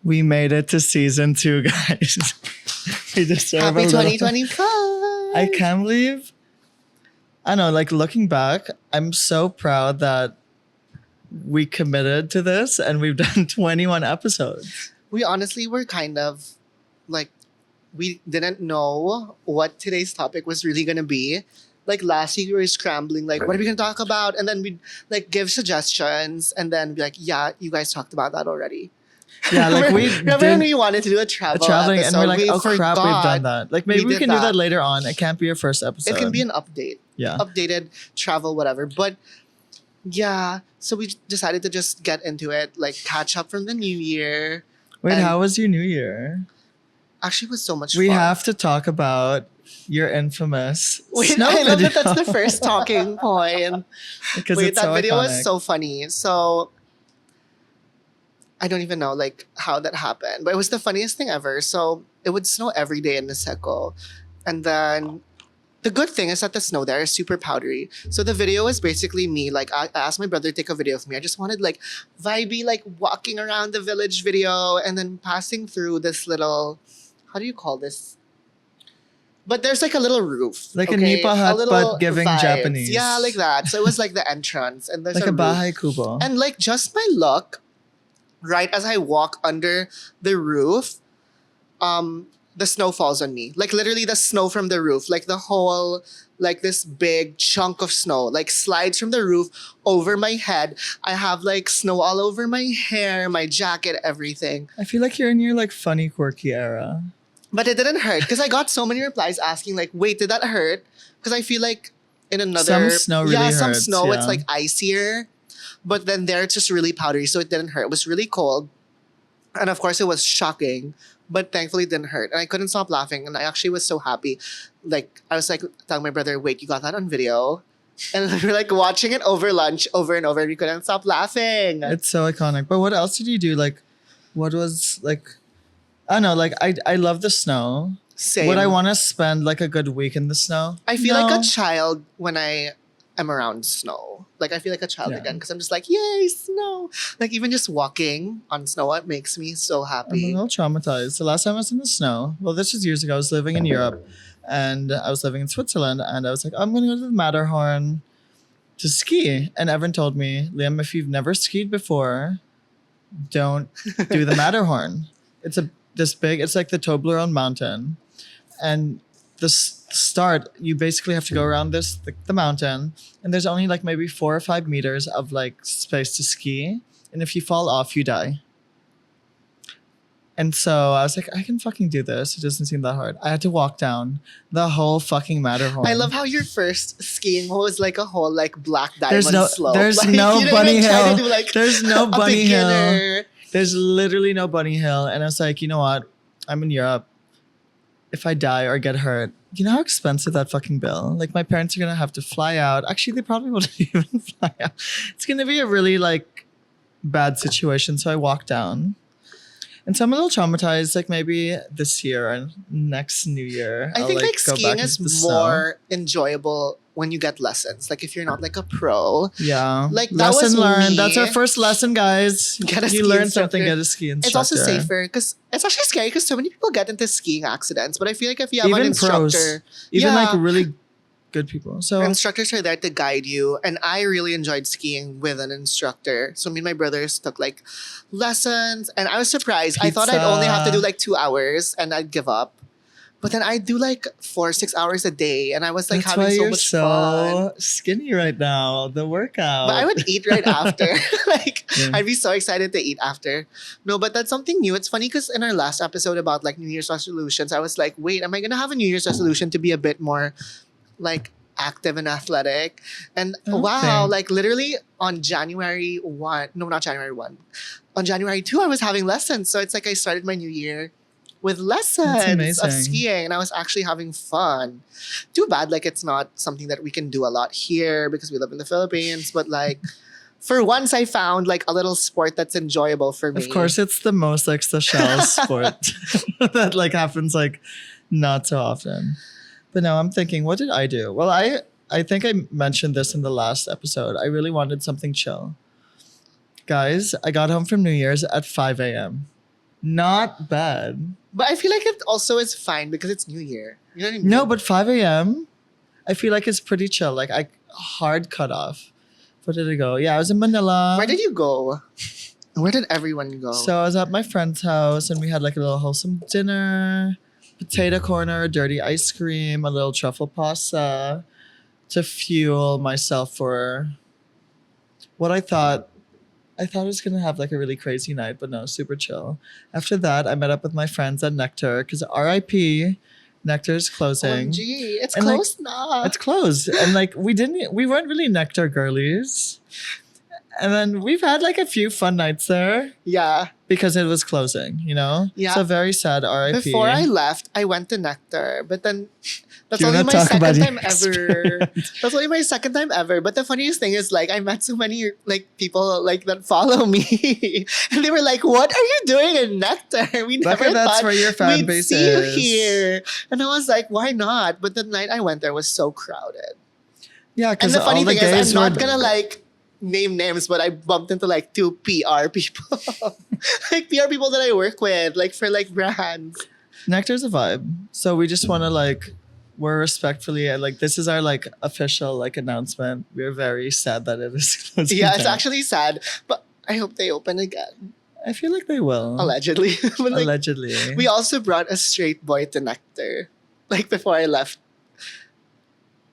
We made it to season 2, guys. We deserve Happy a little- 2025. I can't believe. I know, like looking back, I'm so proud that we committed to this and we've done 21 episodes. We honestly were kind of like, we didn't know what today's topic was really going to be. Like last week we were scrambling, like, what are we going to talk about? And then we'd like give suggestions and then be like, yeah, you guys talked about that already. Yeah, like we Remember when we wanted to do a traveling episode, and we're like, oh crap, we've forgot. done that. Like maybe we did can do that. that later on. It can't be your first episode. It can be an update. Yeah. Updated travel, whatever. But yeah, so we decided to just get into it, like catch up from the new year. Wait, and- how was your new year? Actually, it was so much We fun. have to talk about your infamous Wait, snow I love video. that that's the first talking point. Because Wait, it's that so video iconic. was so funny. So I don't even know like how that happened, but it was the funniest thing ever. So it would snow every day in Niseko. And then the good thing is that the snow there is super powdery. So the video was basically me. Like I asked my brother to take a video of me. I just wanted like vibey, like walking around the village video and then passing through this little, how do you call this? But there's like a little roof. Like a nipa hut, little but giving vibes. Japanese. Yeah, like that. So it was like the entrance and there's like a roof. bahay kubo. And like just my luck, right as I walk under the roof, the snow falls on me. Like literally the snow from the roof, like the whole, like this big chunk of snow, like slides from the roof over my head. I have like snow all over my hair, my jacket, everything. I feel like you're in your like funny, quirky era. But it didn't hurt because I got so many replies asking like, wait, did that hurt? Because I feel like in another... Some snow really some hurts, snow, it's yeah. like icier. But then there it's just really powdery, so it didn't hurt. It was really cold. And of course it was shocking, but thankfully it didn't hurt. And I couldn't stop laughing. And I actually was so happy. Like, I was like telling my brother, wait, you got that on video? And we were like watching it over lunch over and over and we couldn't stop laughing. It's so iconic. But what else did you do? Like, what was like... I don't know, like I love the snow. Same. Would I want to spend like a good week in the snow? I feel No. like a child when I am around snow. Like I feel like a child Yeah. again because I'm just like, yay, snow. Like even just walking on snow, it makes me so I'm a happy. little traumatized. The last time I was in the snow, well, this was years ago. I was living in Europe and I was living in Switzerland and I was like, I'm going to go to the Matterhorn to ski. And Evan told me, Liam, if you've never skied before, don't do the Matterhorn. It's this big, it's like the Toblerone mountain. And the start, you basically have to go around the mountain and there's only like maybe 4 or 5 meters of like space to ski. And if you fall off, you die. And so I was like, I can fucking do this. It doesn't seem that hard. I had to walk down the whole fucking Matterhorn. I love how your first skiing was like a whole like black diamond There's no- slope. there's Like, no you didn't bunny even try to hill. do, like, There's no a bunny hill. beginner. There's literally no bunny hill. And I was like, you know what? I'm in Europe. If I die or get hurt, you know how expensive that fucking bill? Like my parents are going to have to fly out. Actually, they probably won't even fly out. It's going to be a really like bad situation. So I walked down. And so I'm a little traumatized, like maybe this year or next New Year. I I'll, think like go skiing back is into the snow. more enjoyable when you get lessons. Like if you're not like a pro. Yeah. Like, that lesson was learned. me. That's our first lesson, guys. Get a you ski learn instructor. something, get a ski instructor. It's also safer because it's actually scary because so many people get into skiing accidents. But I feel like if you have an Even instructor, pros. Even Yeah. like really good people. So instructors are there to guide you. And I really enjoyed skiing with an instructor. So me and my brothers took like lessons and I was surprised. I thought I'd only have to do like 2 hours and I'd give up. But then I do like 4 or 6 hours a day and I was like that's having why so you're much so fun. skinny right now. The workout. But I would eat right after. Like Yeah. I'd be so excited to eat after. No, but that's something new. It's funny because in our last episode about like New Year's resolutions, I was like, wait, am I gonna have a New Year's resolution to be a bit more like active and athletic? And I don't wow, think. like literally on January 1, no, not January 1. On January 2, I was having lessons. So it's like I started my new year with lessons of amazing. skiing and I was actually having fun. Too bad like it's not something that we can do a lot here because we live in the Philippines, but like for once I found like a little sport that's enjoyable for me. Of course, it's the most like Seychelles sport that like happens like not so often. But now I'm thinking, what did I do? Well, I think I mentioned this in the last episode. I really wanted something chill. Guys, I got home from New Year's at 5 a.m. Not bad. But I feel like it also is fine because it's New Year. You know what I mean? No, but 5 a.m. I feel like it's pretty chill. Like I hard cut off. Where did I go? Yeah, I was in Manila. Where did you go? Where did everyone go? So I was at my friend's house and we had like a little wholesome dinner, potato corner, dirty ice cream, a little truffle pasta to fuel myself for what I thought. I thought I was gonna have like a really crazy night, but no, super chill. After that, I met up with my friends at Nectar because RIP, Nectar's closing. OMG, it's And, like, closed now. It's closed, and like we weren't really Nectar girlies. And then we've had like a few fun nights there Yeah. because it was closing, you know? Yeah. So very sad, RIP. Before I left, I went to Nectar, but then that's Do you only wanna my talk about second your time ever. That's only my second time ever. But the funniest thing is, like, I met so many like people like that follow me, and they were like, "What are you doing in Nectar? We never Luckily, that's thought where your fan we'd base see is. you here." And I was like, "Why not?" But the night I went there was so crowded. Yeah, And because the all funny the thing gays is, I'm not were gonna like name names, but I bumped into like 2 PR people, like PR people that I work with, like for like brands. Nectar's a vibe. So we just want to like, we're respectfully like this is our like official like announcement. We're very sad that it is closing. Yeah, it's down. actually sad, but I hope they open again. I feel like they will. Allegedly. But, like, Allegedly. we also brought a straight boy to Nectar, like before I left.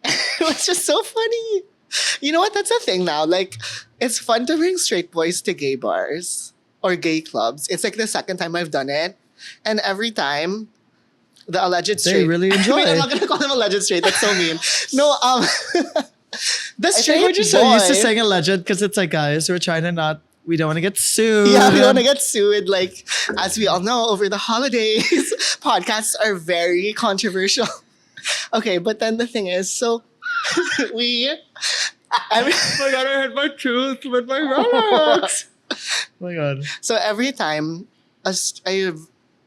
It was just so funny. You know what? That's a thing now. Like, it's fun to bring straight boys to gay bars or gay clubs. It's like the second time I've done it. And every time, the alleged straight. They really enjoy I mean, I'm it. not going to call them alleged straight. That's so mean. No, the I straight think we're just boy. so used to saying alleged because it's like guys, we're trying to not. We don't want to get sued. Yeah, we don't want to get sued. Like, as we all know, over the holidays, podcasts are very controversial. Okay, but then the thing is, so we. Every, Oh my god, I hit my tooth with my Rolex. Oh my god. so every time I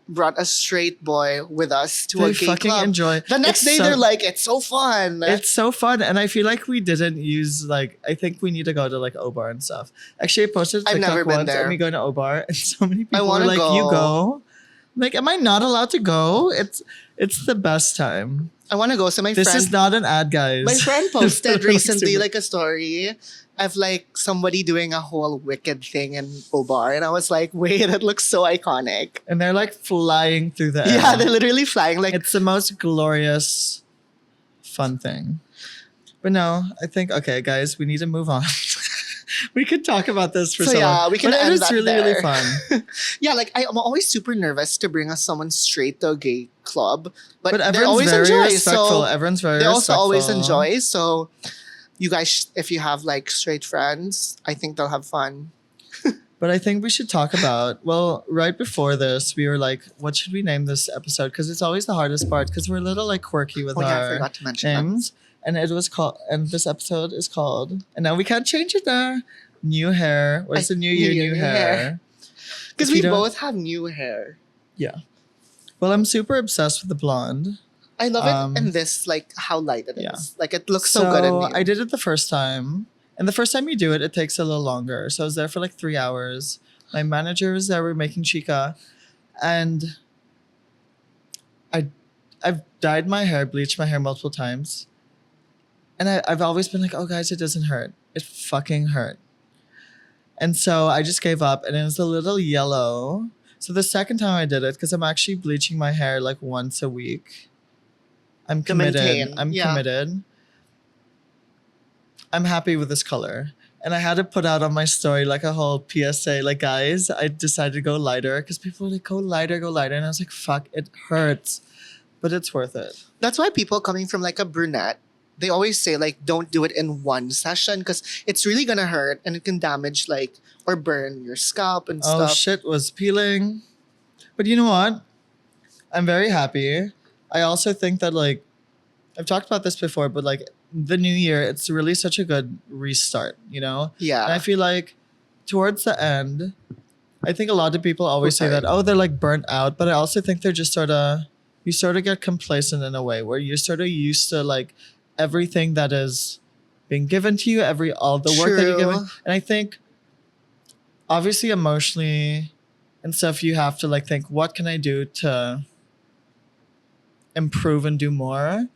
brought a straight boy with us to They a gay fucking club, enjoy. the next It's day so- they're like, it's so fun. It's so fun, and I feel like we didn't use like. I think we need to go to like O-Bar and stuff. Actually, I posted a I've TikTok never been once, there. and we go to O-Bar, and so many people were wanna like, "You go. go." I'm like, am I not allowed to go? It's the best time. I want to go. So my This friend is not an ad, guys. My friend posted recently Super- like a story of like somebody doing a whole wicked thing in Obar, and I was like, wait, it looks so iconic. and they're like flying through the air. Yeah, they're literally flying. Like, It's the most glorious, fun thing. But no, I think okay, guys, we need to move on. We could talk about this for So so yeah, long. we can But it end was that really, really there. fun. yeah, like I'm always super nervous to bring us someone straight to a gay club, but, But they everyone's always very enjoy. respectful. So Everyone's very they also always respectful. enjoy. So you guys, if you have like straight friends, I think they'll have fun. But I think we should talk about, well, right before this, we were like, what should we name this episode? Because it's always the hardest part because we're a little like quirky with Oh yeah, I our forgot to mention that. names. And it was called, and this episode is called, and now we can't change it now. New hair. What's the new year, new hair? Because If we you don't- both have new hair. Well, I'm super obsessed with the blonde. I love Um, it and this, like how light it is. yeah. Like it looks so good in you. I did it the first time. And the first time you do it, it takes a little longer. So I was there for like 3 hours. My manager was there. We're making chica. And I've dyed my hair, bleached my hair multiple times. And I've always been like, oh, guys, it doesn't hurt. It fucking hurt. And so I just gave up. And it was a little yellow. So the second time I did it, because I'm actually bleaching my hair like once a week. I'm To committed. maintain, I'm yeah. committed. I'm happy with this color. And I had to put out on my story like a whole PSA, like, guys, I decided to go lighter because people were like, go lighter, go lighter. And I was like, fuck, it hurts, but it's worth it. That's why people coming from like a brunette, they always say like don't do it in one session because it's really gonna hurt and it can damage like or burn your scalp and Oh, stuff. shit was peeling. But you know what? I'm very happy. I also think that, like, I've talked about this before, but like the new year, it's really such a good restart, you know? Yeah. And I feel like towards the end, I think a lot of people always say sorry. that, oh, they're like burnt out. But I also think they're just you sort of get complacent in a way where you're sort of used to like everything that is being given to you, all the work that you're True. given. And I think obviously emotionally, and stuff, you have to like think, what can I do to improve and do more?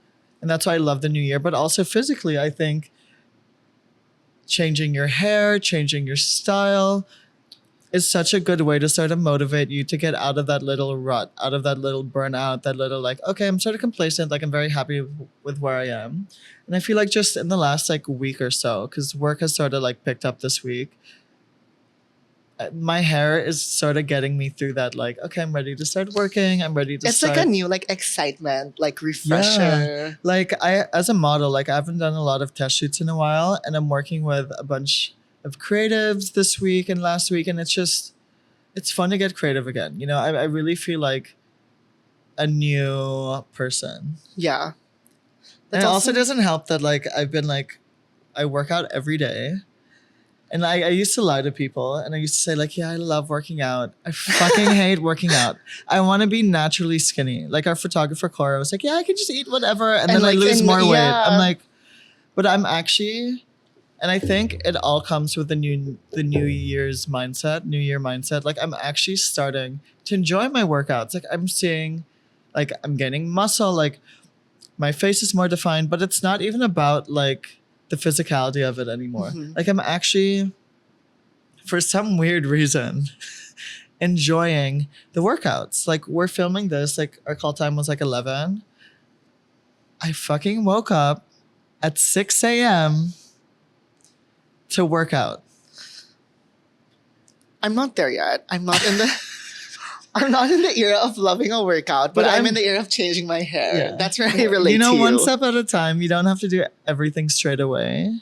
And that's why I love the new year. But also physically, I think changing your hair, changing your style is such a good way to sort of motivate you to get out of that little rut, out of that little burnout, that little like, okay, I'm sort of complacent, like I'm very happy with where I am. And I feel like just in the last like week or so, because work has sort of like picked up this week, my hair is sort of getting me through that like, okay, I'm ready to start working, I'm ready to It's start. like a new like excitement, like refresher. Like I, as a model, like I haven't done a lot of test shoots in a while, and I'm working with a bunch of creatives this week and last week, and it's fun to get creative again. You know, I really feel like a new person. Yeah. And it also doesn't help that like I've been like, I work out every day. And I used to lie to people, and I used to say like, yeah, I love working out. I fucking hate working out. I want to be naturally skinny. Like our photographer Cora was like, yeah, I can just eat whatever, and then like, I lose more weight. yeah. I'm like, but I'm actually, and I think it all comes with the new year mindset. Like I'm actually starting to enjoy my workouts. Like I'm seeing, like I'm gaining muscle. Like my face is more defined, but it's not even about like the physicality of it anymore. Mhm. Like I'm actually, for some weird reason, enjoying the workouts. Like we're filming this, like our call time was like 11. I fucking woke up at 6 a.m. to work out. I'm not there yet. I'm not in the era of loving a workout, but I'm in the era of changing my hair. Yeah. That's where I relate You know, to. one step at a time. You don't have to do everything straight away.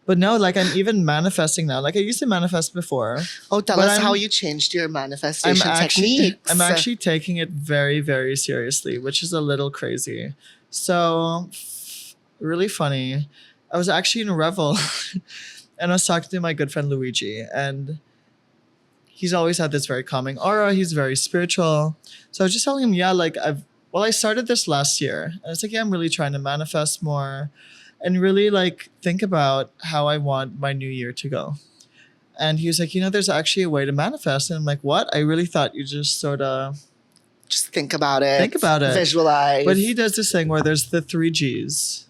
But no, like I'm even manifesting now. Like I used to manifest before. Oh, tell But us I'm- how you changed your manifestation techniques. I'm actually taking it very, very seriously, which is a little crazy. So, really funny. I was actually in a revel and I was talking to my good friend Luigi, and he's always had this very calming aura. He's very spiritual. So I was just telling him, yeah, like I started this last year. And it's like, yeah, I'm really trying to manifest more and really like think about how I want my new year to go. And he was like, you know, there's actually a way to manifest. And I'm like, what? I really thought you just sort of just think about it. Visualize. But he does this thing where there's the 3Gs.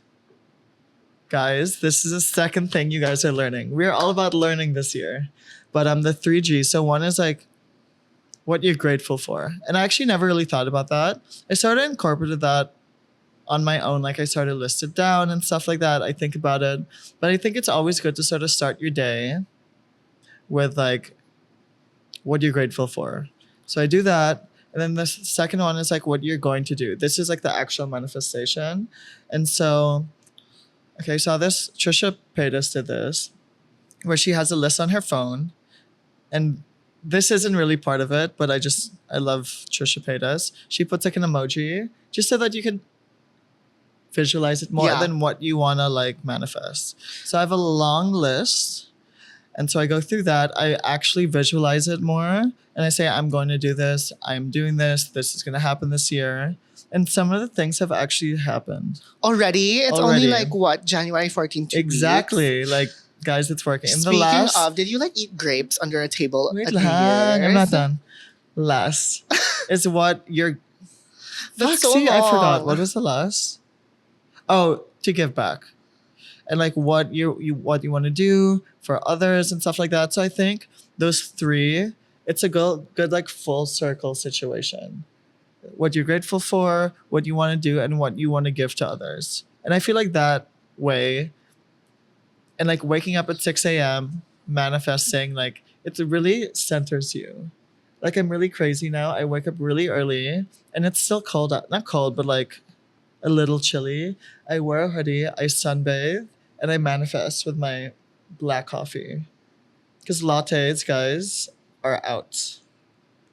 Guys, this is the second thing you guys are learning. We're all about learning this year. But the 3Gs. So one is like what you're grateful for. And I actually never really thought about that. I started incorporated that on my own. Like I started list it down and stuff like that. I think about it. But I think it's always good to sort of start your day with like what you're grateful for. So I do that. And then the second one is like what you're going to do. This is like the actual manifestation. And so, okay, so this Trisha Paytas did this, where she has a list on her phone. And this isn't really part of it, but I love Trisha Paytas. She puts like an emoji just so that you can visualize it more than what you want to like manifest. So I have a long list. And so I go through that. I actually visualize it more. And I say, I'm going to do this. I'm doing this. This is going to happen this year. And some of the things have actually happened. Already? It's only like what? January 14th? Exactly. Like, guys, it's working. Speaking of, did you like eat grapes under a table? Wait, at New I'm not Year's? done. Last is what you're. That's so See, I forgot. long. What was the last? Oh, to give back, and like what you what you want to do for others and stuff like that. So I think those three, it's a good like full circle situation. What you're grateful for, what you want to do, and what you want to give to others. And I feel like that way, and like waking up at 6 a.m., manifesting, like it really centers you. Like I'm really crazy now. I wake up really early and it's still cold out. Not cold, but like a little chilly. I wear a hoodie, I sunbathe, and I manifest with my black coffee. Because lattes, guys, are out.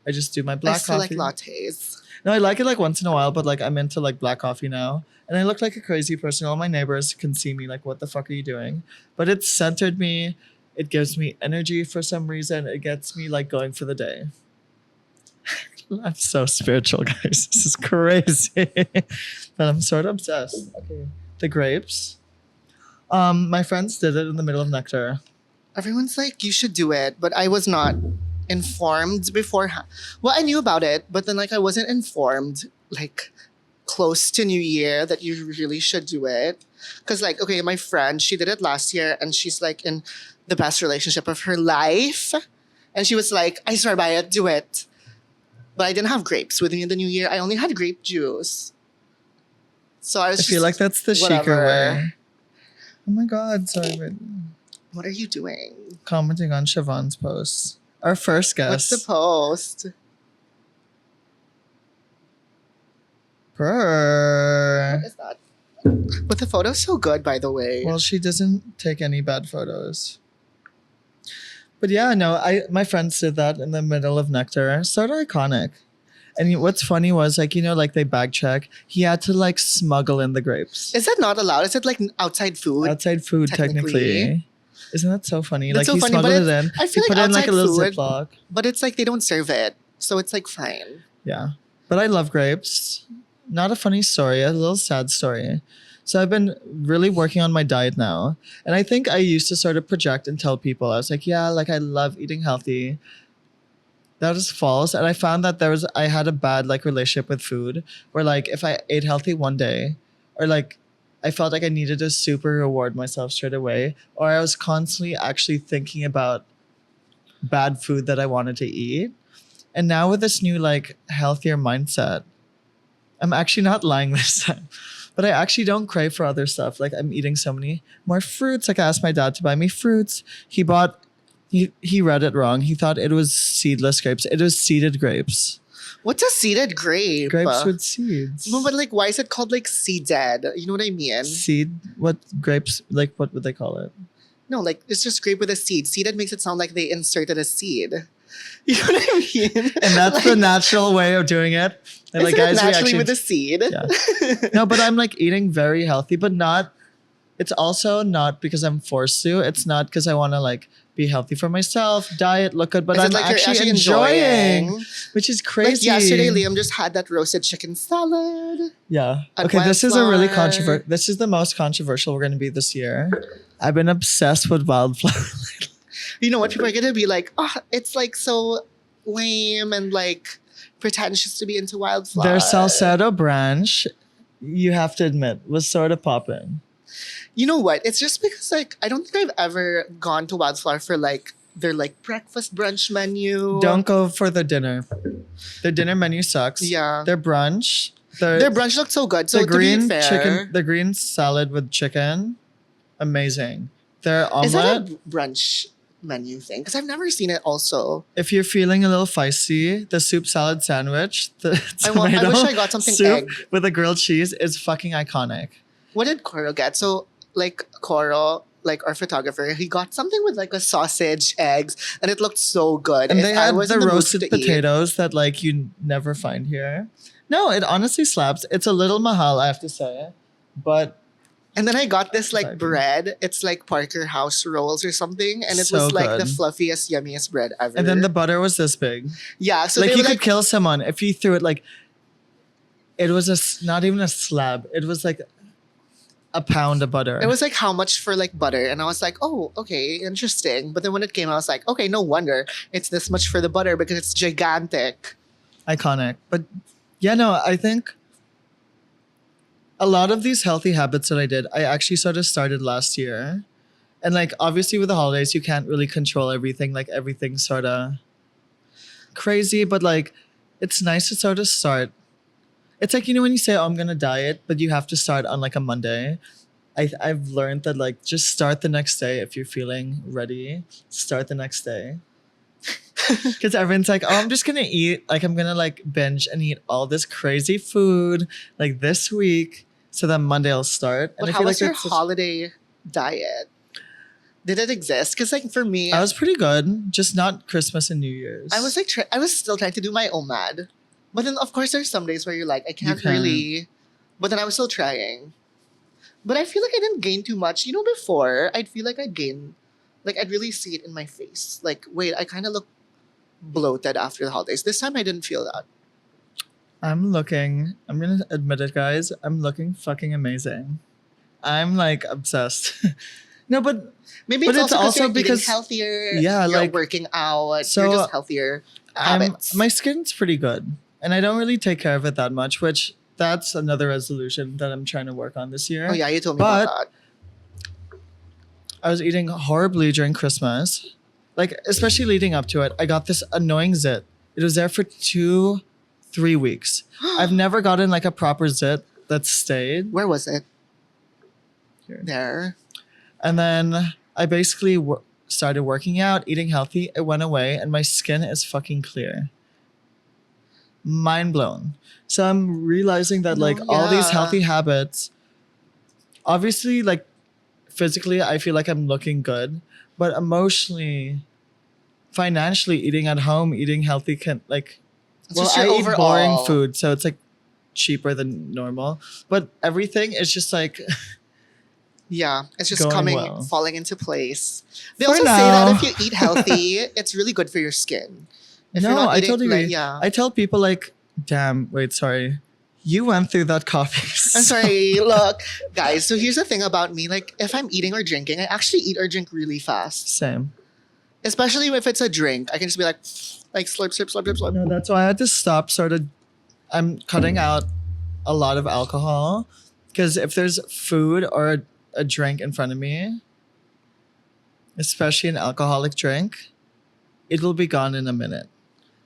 I just do my black I still coffee. like lattes. No, I like it like once in a while, but like I'm into like black coffee now. And I look like a crazy person. All my neighbors can see me like, what the fuck are you doing? But it's centered me. It gives me energy for some reason. It gets me like going for the day. I'm so spiritual, guys. This is crazy. But I'm sort of obsessed. Okay. The grapes. My friends did it in the middle of nectar. Everyone's like, you should do it, but I was not informed before. Well, I knew about it, but then like I wasn't informed like close to New Year that you really should do it. Because like, okay, my friend, she did it last year and she's like in the best relationship of her life. And she was like, I swear by it, do it. But I didn't have grapes with me in the New Year. I only had grape juice. So I was I feel like that's the chicer whatever. way. Oh my God, sorry. But What are you doing? commenting on Siobhan's post. Our first What's guest. the post? Purr. What is that? But the photo's so good, by the way. Well, she doesn't take any bad photos. But yeah, no, my friends did that in the middle of Nectar. Sort of iconic. And what's funny was like, you know, like they bag check. He had to like smuggle in the grapes. Is that not allowed? Is it like outside food? Outside food, technically. Isn't that so funny? That's like so he funny, smuggled but it in. I feel he like put it in like a outside little food- Ziploc. But it's like they don't serve it. So it's like fine. Yeah. But I love grapes. Not a funny story, a little sad story. So I've been really working on my diet now. And I think I used to sort of project and tell people, I was like, yeah, like I love eating healthy. That is false. And I found that I had a bad like relationship with food where like if I ate healthy one day or like I felt like I needed to super reward myself straight away, or I was constantly actually thinking about bad food that I wanted to eat. And now with this new like healthier mindset, I'm actually not lying this time, but I actually don't crave for other stuff. Like I'm eating so many more fruits. Like I asked my dad to buy me fruits. He read it wrong. He thought it was seedless grapes. It was seeded grapes. What's a seeded grape? Grapes with seeds. No, but like, why is it called like seeded? You know what I mean? Seed? What grapes? Like what would they call it? No, like it's just grape with a seed. Seeded makes it sound like they inserted a seed. You know what I mean? And that's like, the natural way of doing it. And like isn't it guys, we naturally actually with a seed. Yeah. No, but I'm like eating very healthy, but not. It's also not because I'm forced to. It's not because I want to like be healthy for myself, diet, look good, but Is it I'm like you're actually enjoying, which is crazy. Like yesterday, Liam just had that roasted chicken salad. Yeah. At Okay, this is a really Wildflower. controversial. This is the most controversial we're going to be this year. I've been obsessed with wildflower. You know what? People are gonna be like, oh, it's like so lame and like pretentious to be into wildflower. Their Salcedo branch, you have to admit, was sort of popping. You know what? It's just because like I don't think I've ever gone to Wildflower for like their like breakfast brunch menu. Don't go for the dinner. Their dinner menu sucks. Yeah. Their brunch. Their brunch looked so good. So the green to be fair, chicken, the green salad with chicken, amazing. Their is that omelet. a brunch menu thing? Because I've never seen it. Also, If you're feeling a little feisty, the soup salad sandwich, the I tomato wish I got something soup egg. with a grilled cheese is fucking iconic. What did Coro get? So like Coro, like our photographer, he got something with like a sausage, eggs, and it looked so good. And If they I had was the in mood roasted to eat- potatoes that like you never find here. No, it honestly slaps. It's a little mahal, I have to say, but And then I got this like Vibing. bread. It's like Parker House rolls or something, and it So was like the good. fluffiest, yummiest bread ever. and then the butter was this big. yeah, so like they you were could like, kill someone if you threw it like. It was not even a slab. It was like a pound of butter. it was like how much for like butter, and I was like, oh, okay, interesting. But then when it came, I was like, okay, no wonder it's this much for the butter because it's gigantic. iconic. But yeah, no, I think a lot of these healthy habits that I did, I actually sort of started last year. And like obviously with the holidays, you can't really control everything. Like everything's sort of crazy, but like it's nice to sort of start. It's like, you know, when you say, oh, I'm going to diet, but you have to start on like a Monday. I've learned that like just start the next day if you're feeling ready. Start the next day. Because everyone's like, oh, I'm just gonna eat, like I'm gonna like binge and eat all this crazy food like this week, so that Monday I'll start. But I how feel was like your that's holiday diet? Did it exist? Because like for me, I was pretty good, just not Christmas and New Year's. I was like, I was still trying to do my OMAD. But then, of course, there's some days where you're like, I can't can't. really. But then I was still trying. But I feel like I didn't gain too much. You know, before, I'd feel like I'd gain. Like, I'd really see it in my face. Like, wait, I kind of look bloated after the holidays. This time, I didn't feel that. I'm gonna admit it, guys. I'm looking fucking amazing. I'm like obsessed. No, but Maybe But it's it's also also you're because- eating healthier. Yeah, you're like- working out. So, you're just healthier habits. my skin's pretty good, and I don't really take care of it that much. Which that's another resolution that I'm trying to work on this year. Oh yeah, you told me But- about that. I was eating horribly during Christmas, like especially leading up to it. I got this annoying zit. It was there for 2-3 weeks. I've never gotten like a proper zit that stayed. Where was it? Here. There. And then I basically started working out, eating healthy. It went away, and my skin is fucking clear. Mind blown. So I'm realizing that like all these yeah. healthy habits, obviously, like physically, I feel like I'm looking good, but emotionally, financially, eating at home, eating healthy can like. It's Well, just I your eat boring overall- food, so it's like cheaper than normal. But everything is just like Yeah, it's just Going falling into place. They For also say now. that if you eat healthy, it's really good for your skin. If you're no, not I eating, totally like, agree. yeah. I tell people like, damn, wait, sorry. You went through that coffee. I'm sorry, look, guys. So here's the thing about me: like, if I'm eating or drinking, I actually eat or drink really fast. Same. Especially if it's a drink, I can just be like slurp, slurp, slurp, slurp, slurp. No, that's why I had to stop sort of. I'm cutting out a lot of alcohol because if there's food or a drink in front of me, especially an alcoholic drink, it will be gone in a minute.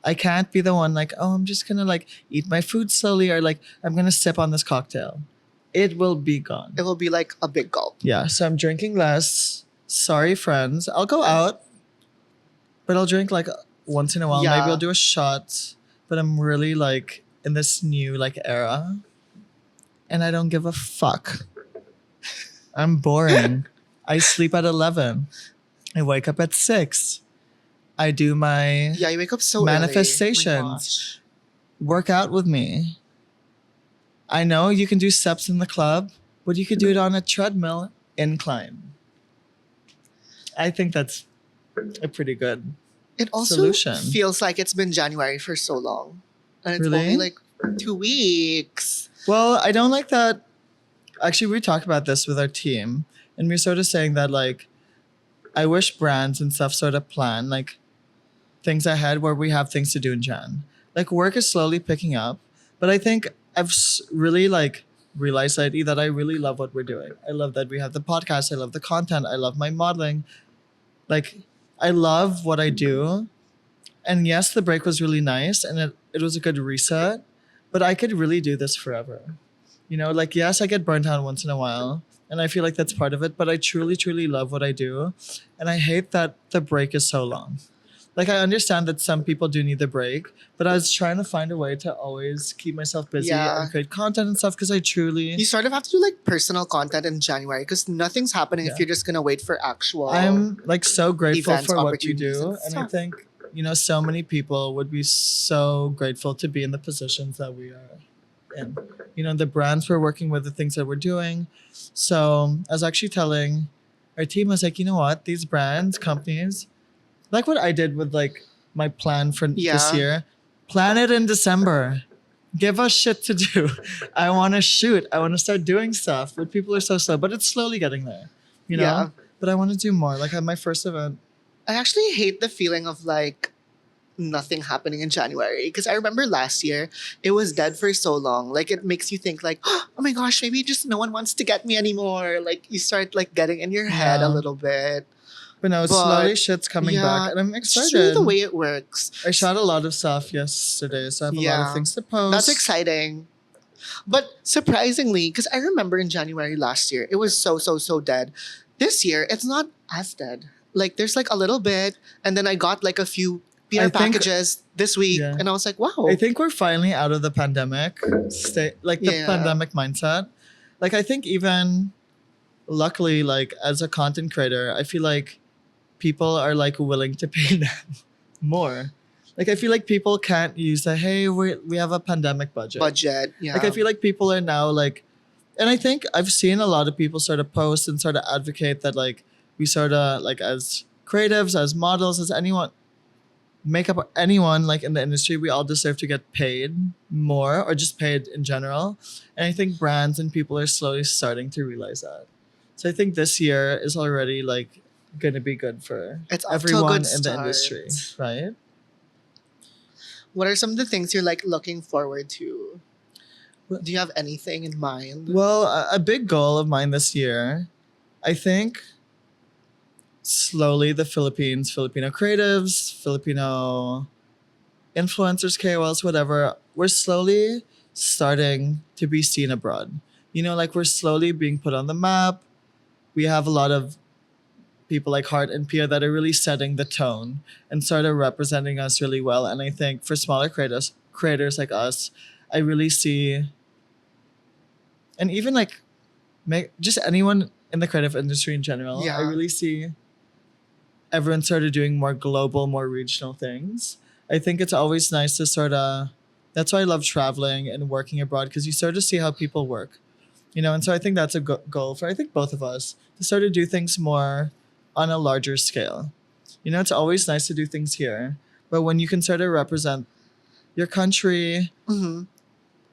I can't be the one like, oh, I'm just gonna like eat my food slowly or like I'm gonna sip on this cocktail. It will be gone. It will be like a big gulp. Yeah, so I'm drinking less. Sorry, friends. I'll go out, but I'll drink like once in a while. Yeah. Maybe I'll do a shot. But I'm really like in this new like era, and I don't give a fuck. I'm boring. I sleep at 11. I wake up at 6. I do my Yeah, you wake up so early. Manifestations. Oh my gosh. work out with me. I know you can do steps in the club, but you could do it on a treadmill incline. I think that's a pretty good. It also Solution. feels like it's been January for so long. And it's Really? only like 2 weeks. Well, I don't like that. Actually, we talked about this with our team, and we're sort of saying that like, I wish brands and stuff sort of plan like things ahead where we have things to do in Jan. Like work is slowly picking up, but I think I've really like realized lately that I really love what we're doing. I love that we have the podcast. I love the content. I love my modeling. Like I love what I do. And yes, the break was really nice and it was a good reset, but I could really do this forever. You know, like yes, I get burnt out once in a while. And I feel like that's part of it, but I truly, truly love what I do. And I hate that the break is so long. Like I understand that some people do need the break, but I was trying to find a way to always keep myself busy Yeah. and create content and stuff because I truly You sort of have to do like personal content in January because nothing's happening Yeah. if you're just going to wait for actual. I'm like so grateful events, for what we opportunities do. and And I stuff. think, you know, so many people would be so grateful to be in the positions that we are in. You know, the brands we're working with, the things that we're doing. So I was actually telling our team, I was like, you know what, these brands, companies, like what I did with like my plan for this Yeah. year, plan it in December. Give us shit to do. I want to shoot. I want to start doing stuff. But people are so slow, but it's slowly getting there, you know? Yeah. But I want to do more. Like I had my first event. I actually hate the feeling of like nothing happening in January because I remember last year it was dead for so long. Like it makes you think like, oh my gosh, maybe just no one wants to get me anymore. Like you start like getting in your head a Yeah. little bit. But no, But, slowly shit's coming yeah, back. And I'm It's excited. just really the way it works. I shot a lot of stuff yesterday, so I have a lot Yeah. of things to post. That's exciting. But surprisingly, because I remember in January last year, it was so dead. This year, it's not as dead. Like there's like a little bit, and then I got like a few PR I think- packages this week, Yeah. and I was like, wow. I think we're finally out of the pandemic state, like the Yeah. pandemic mindset. Like I think even luckily, like as a content creator, I feel like people are like willing to pay now more. Like I feel like people can't use the hey we have a pandemic budget. Yeah. Like I feel like people are now like, and I think I've seen a lot of people sort of post and sort of advocate that like we sort of like as creatives, as models, as anyone, makeup, anyone like in the industry, we all deserve to get paid more or just paid in general. And I think brands and people are slowly starting to realize that. So I think this year is already like gonna be good for It's off to a everyone good in the start. industry, right? What are some of the things you're like looking forward to? Well- Do you have anything in mind? Well, a big goal of mine this year, I think slowly the Philippines, Filipino creatives, Filipino influencers, KOLs, whatever, we're slowly starting to be seen abroad. You know, like we're slowly being put on the map. We have a lot of people like Hart and Pia that are really setting the tone and sort of representing us really well. And I think for smaller creators like us, I really see, and even like just anyone in the creative industry in general, Yeah. I really see everyone sort of doing more global, more regional things. I think it's always nice to sort of, that's why I love traveling and working abroad, because you sort of see how people work, you know. And so I think that's a goal for, I think, both of us to sort of do things more on a larger scale. You know, it's always nice to do things here, but when you can sort of represent your country Mhm.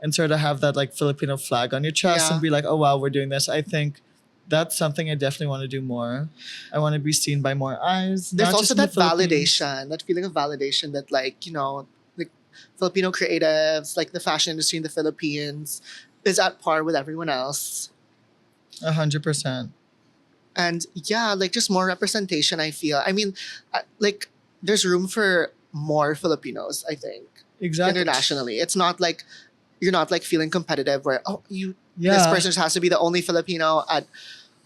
and sort of have that like Filipino flag on your chest Yeah. and be like, oh wow, we're doing this. I think that's something I definitely want to do more. I want to be seen by more eyes. There's not also just in the that Philippines. validation, that feeling of validation that, like, you know, like Filipino creatives, like the fashion industry in the Philippines, is at par with everyone else. 100%. And yeah, like just more representation, I feel. I mean, like there's room for more Filipinos, I think, Exactly. internationally. It's not like you're not like feeling competitive where, oh, this Yeah. person has to be the only Filipino at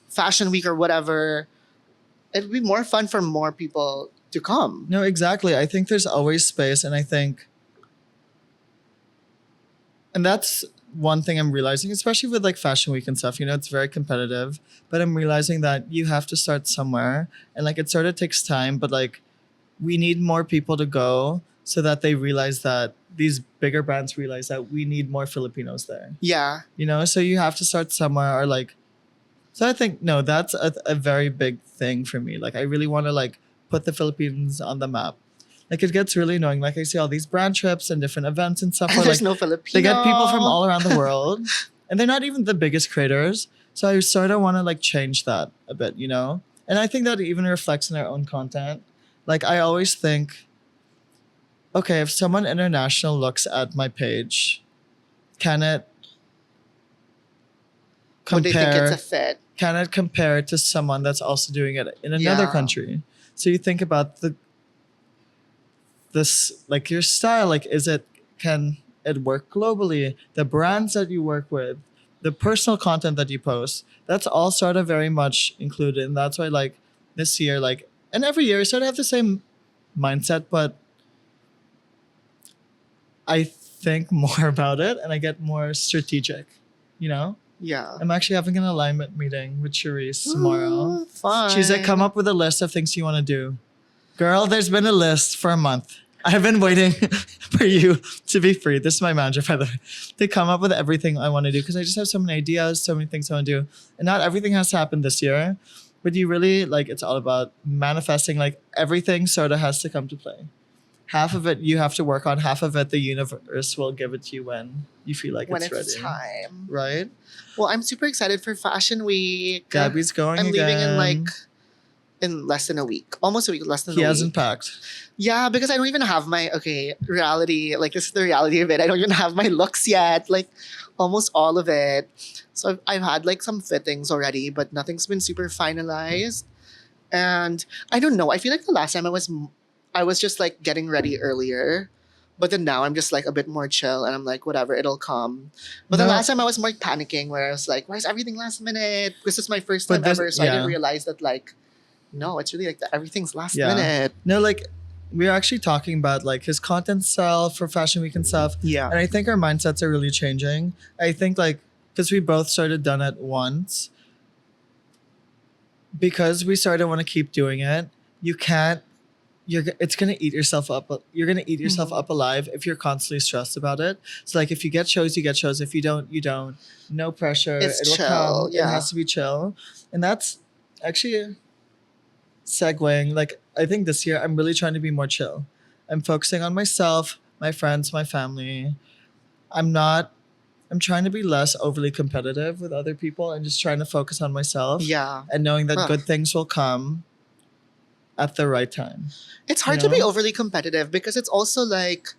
Fashion Week or whatever. It'd be more fun for more people to come. No, exactly. I think there's always space, and I think, and that's one thing I'm realizing, especially with like Fashion Week and stuff. You know, it's very competitive, but I'm realizing that you have to start somewhere, and like it sort of takes time, but like we need more people to go so that they realize that these bigger brands realize that we need more Filipinos there. Yeah. You know, so you have to start somewhere, or like, so I think, no, that's a very big thing for me. Like I really want to like put the Philippines on the map. Like it gets really annoying. Like I see all these brand trips and different events and stuff where There's like no Filipino. they get people from all around the world, and they're not even the biggest creators. So I sort of want to like change that a bit, you know? And I think that even reflects in our own content. Like I always think, okay, if someone international looks at my page, can it Would they think it's compare a fit? can it compare to someone that's also doing it in another Yeah. country? So you think about this, like your style, like can it work globally? The brands that you work with, the personal content that you post, that's all sort of very much included. And that's why like this year, like, and every year I sort of have the same mindset, but I think more about it and I get more strategic, you know? Yeah. I'm actually having an alignment meeting with Charisse tomorrow. Ooh, fun. She's like, come up with a list of things you want to do. Girl, there's been a list for a month. I've been waiting for you to be free. This is my manager, by the way, to come up with everything I want to do, because I just have so many ideas, so many things I want to do. And not everything has to happen this year, but you really, like, it's all about manifesting. Like, everything sort of has to come to play. Half of it you have to work on, half of it the universe will give it to you when you feel like when it's it's ready. time. Right? Well, I'm super excited for Fashion Week. Gabbie's going I'm again. leaving in less than a week. Almost a week, less than He a hasn't week. packed. Yeah, because I don't even have my reality. Like, this is the reality of it. I don't even have my looks yet. Like, almost all of it. So I've had like some fittings already, but nothing's been super finalized. And I don't know. I feel like the last time I was just like getting ready earlier. But then now I'm just like a bit more chill and I'm like, whatever, it'll come. But the No. last time I was more panicking, where I was like, why is everything last minute? This is my first But time this- ever. So I yeah. didn't realize that, like, no, it's really like everything's last Yeah. minute. No, like, we're actually talking about like his content style for Fashion Week and stuff. Yeah. And I think our mindsets are really changing. I think like, because we both started done it once, because we sort of want to keep doing it, you can't, it's going to eat yourself up. You're going to eat yourself Mhm. up alive if you're constantly stressed about it. So like, if you get shows, you get shows. If you don't, you don't. No pressure. It's It'll chill, come. It yeah. has to be chill. And that's actually segueing. Like, I think this year I'm really trying to be more chill. I'm focusing on myself, my friends, my family. I'm not I'm trying to be less overly competitive with other people and just trying to focus on myself. Yeah. And knowing that Ugh. good things will come at the right time. It's hard You to be know? overly competitive because it's also like,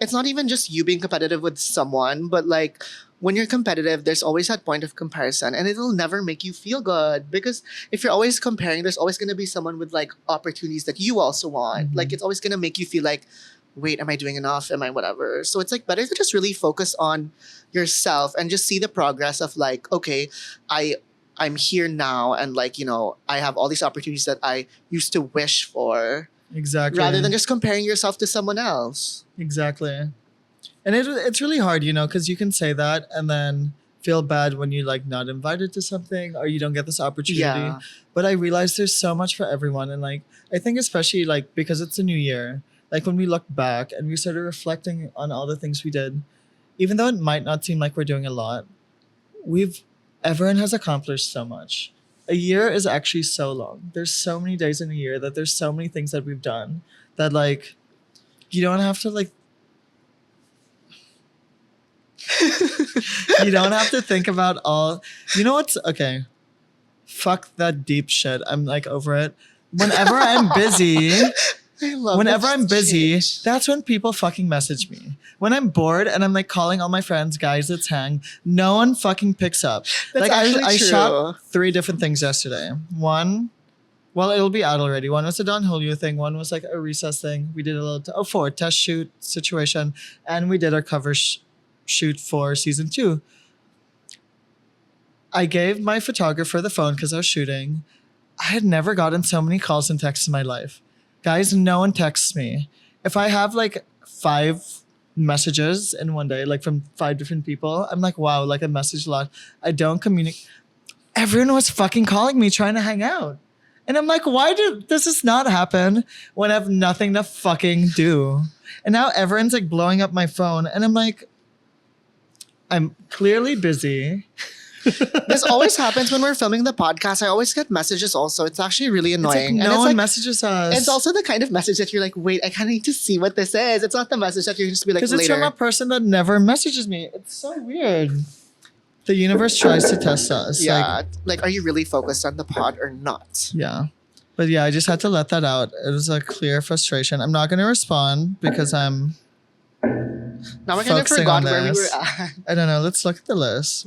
it's not even just you being competitive with someone, but like when you're competitive, there's always that point of comparison and it'll never make you feel good because if you're always comparing, there's always going to be someone with like opportunities that you also want. Mhm. Like it's always going to make you feel like, wait, am I doing enough? Am I whatever? So it's like better to just really focus on yourself and just see the progress of like, okay, I'm here now and like, I have all these opportunities that I used to wish for Exactly. rather than just comparing yourself to someone else. Exactly. And it's really hard, because you can say that and then feel bad when you like not invited to something or you don't get this opportunity. Yeah. But I realize there's so much for everyone. And like, I think especially like because it's a new year, like when we look back and we started reflecting on all the things we did, even though it might not seem like we're doing a lot, everyone has accomplished so much. A year is actually so long. There's so many days in a year that there's so many things that we've done that like, you don't have to like, you don't have to think about all. You know what's okay? Fuck that deep shit. I'm like over it. Whenever I'm busy, I love whenever this I'm busy, change. that's when people fucking message me. When I'm bored and I'm like calling all my friends, guys, let's hang. No one fucking picks up. That's like actually I true. shot 3 different things yesterday. One, well, it'll be out already. One was a Don Julio thing. One was like a recess thing. We did a little 4 test shoot situation, and we did our cover shoot for season 2. I gave my photographer the phone because I was shooting. I had never gotten so many calls and texts in my life. Guys, no one texts me. If I have like 5 messages in one day, like from 5 different people, I'm like, wow, like I message a lot. I don't communicate. Everyone was fucking calling me trying to hang out. And I'm like, why does this not happen when I have nothing to fucking do? And now everyone's like blowing up my phone. And I'm like, I'm clearly busy. This always happens when we're filming the podcast. I always get messages also. It's actually really It's like annoying. no and it's one like, messages us. it's also the kind of message that you're like, wait, I kind of need to see what this is. It's not the message that you're just be like because it's later. from a person that never messages me. It's so weird. The universe tries to test us. Yeah. Like, are you really focused on the pod or not? Yeah. But yeah, I just had to let that out. It was a clear frustration. I'm not going to respond because I'm Now I kind of focusing forgot on where we were this. at. I don't know. Let's look at the list.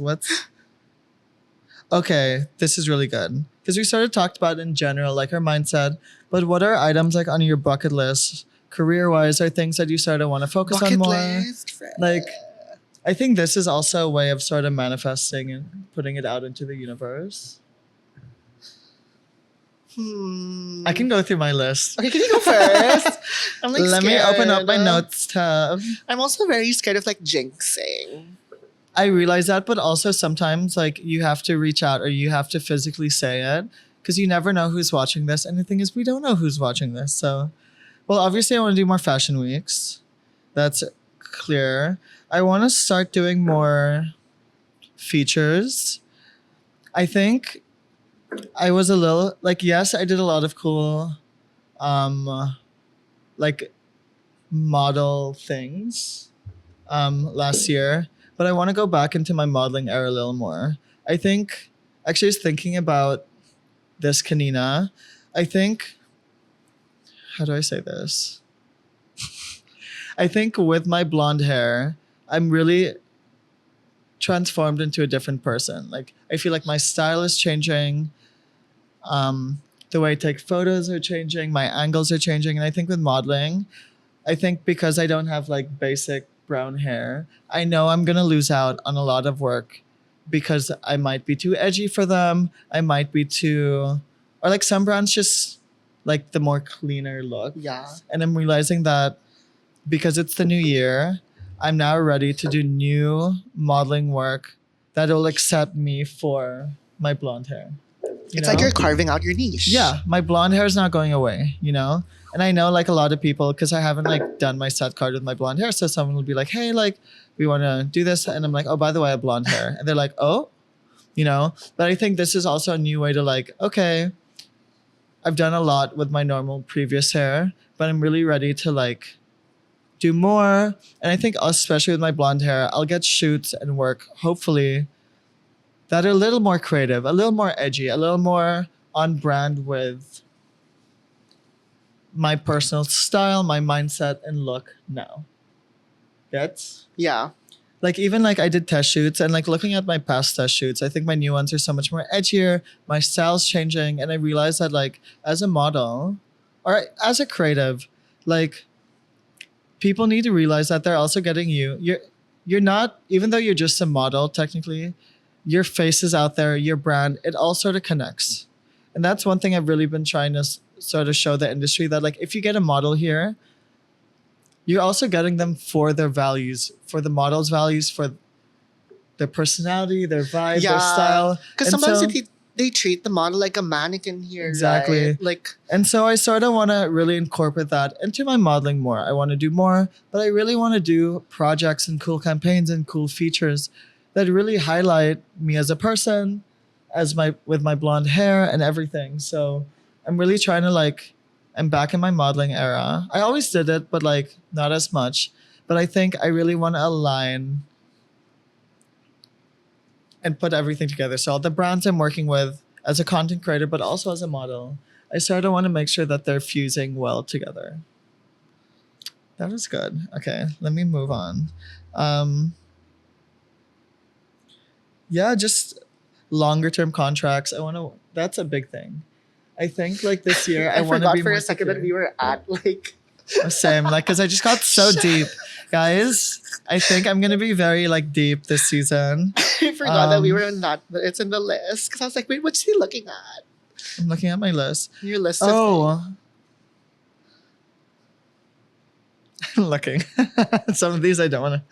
Okay, this is really good. Because we sort of talked about in general, like our mindset. But what are items like on your bucket list, career-wise, are things that you sort of want to focus on Bucket more? list, friend. Like, I think this is also a way of sort of manifesting and putting it out into the universe. I can go through my list. Okay, can you go first? I'm like Let me open up my scared. notes tab. I'm also very scared of like jinxing. I realize that, but also sometimes like you have to reach out or you have to physically say it because you never know who's watching this. And the thing is, we don't know who's watching this. So, well, obviously, I want to do more fashion weeks. That's clear. I want to start doing more features. I think I was a little like, yes, I did a lot of cool, like model things, last year. But I want to go back into my modeling era a little more. I think, actually, I was thinking about this kanina. I think, how do I say this? I think with my blonde hair, I'm really transformed into a different person. Like, I feel like my style is changing. The way I take photos are changing. My angles are changing. And I think with modeling, I think because I don't have like basic brown hair, I know I'm gonna lose out on a lot of work because I might be too edgy for them. I might be too, or like some brands just like the more cleaner look. Yeah. And I'm realizing that because it's the new year, I'm now ready to do new modeling work that will accept me for my blonde hair. It's like you're carving out your niche. Yeah, my blonde hair is not going away, And I know like a lot of people, because I haven't like done my set card with my blonde hair. So someone will be like, hey, like we want to do this. And I'm like, oh, by the way, I have blonde hair. And they're like, oh, But I think this is also a new way to like, okay, I've done a lot with my normal previous hair, but I'm really ready to like do more. And I think especially with my blonde hair, I'll get shoots and work, hopefully, that are a little more creative, a little more edgy, a little more on brand with my personal style, my mindset, and look now. Gets? Yeah. Like even like I did test shoots and like looking at my past test shoots, I think my new ones are so much more edgier. My style's changing, and I realized that like as a model or as a creative, like people need to realize that they're also getting you. You're not, even though you're just a model technically, your face is out there, your brand, it all sort of connects. And that's one thing I've really been trying to sort of show the industry, that like if you get a model here, you're also getting them for their values, for the model's values, for their personality, their vibe, their style. Because And sometimes so- they treat the model like a mannequin here. Exactly. Right? Like, And so I sort of want to really incorporate that into my modeling more. I want to do more, but I really want to do projects and cool campaigns and cool features that really highlight me as a person, with my blonde hair and everything. So I'm really trying to like, I'm back in my modeling era. I always did it, but like not as much. But I think I really want to align and put everything together. So all the brands I'm working with as a content creator, but also as a model, I sort of want to make sure that they're fusing well together. That was good. Okay, let me move on. Yeah, just longer term contracts. That's a big thing. I think like this year I want to forgot be for more a second that secure. we were at like Same, like, because I just got so deep. Guys, I think I'm going to be very like deep this season. I forgot that we Um, were in that, but it's in the list. Because I was like, wait, what's he looking at? I'm looking at my list. Your list of Oh. I'm looking. Some of these I don't want to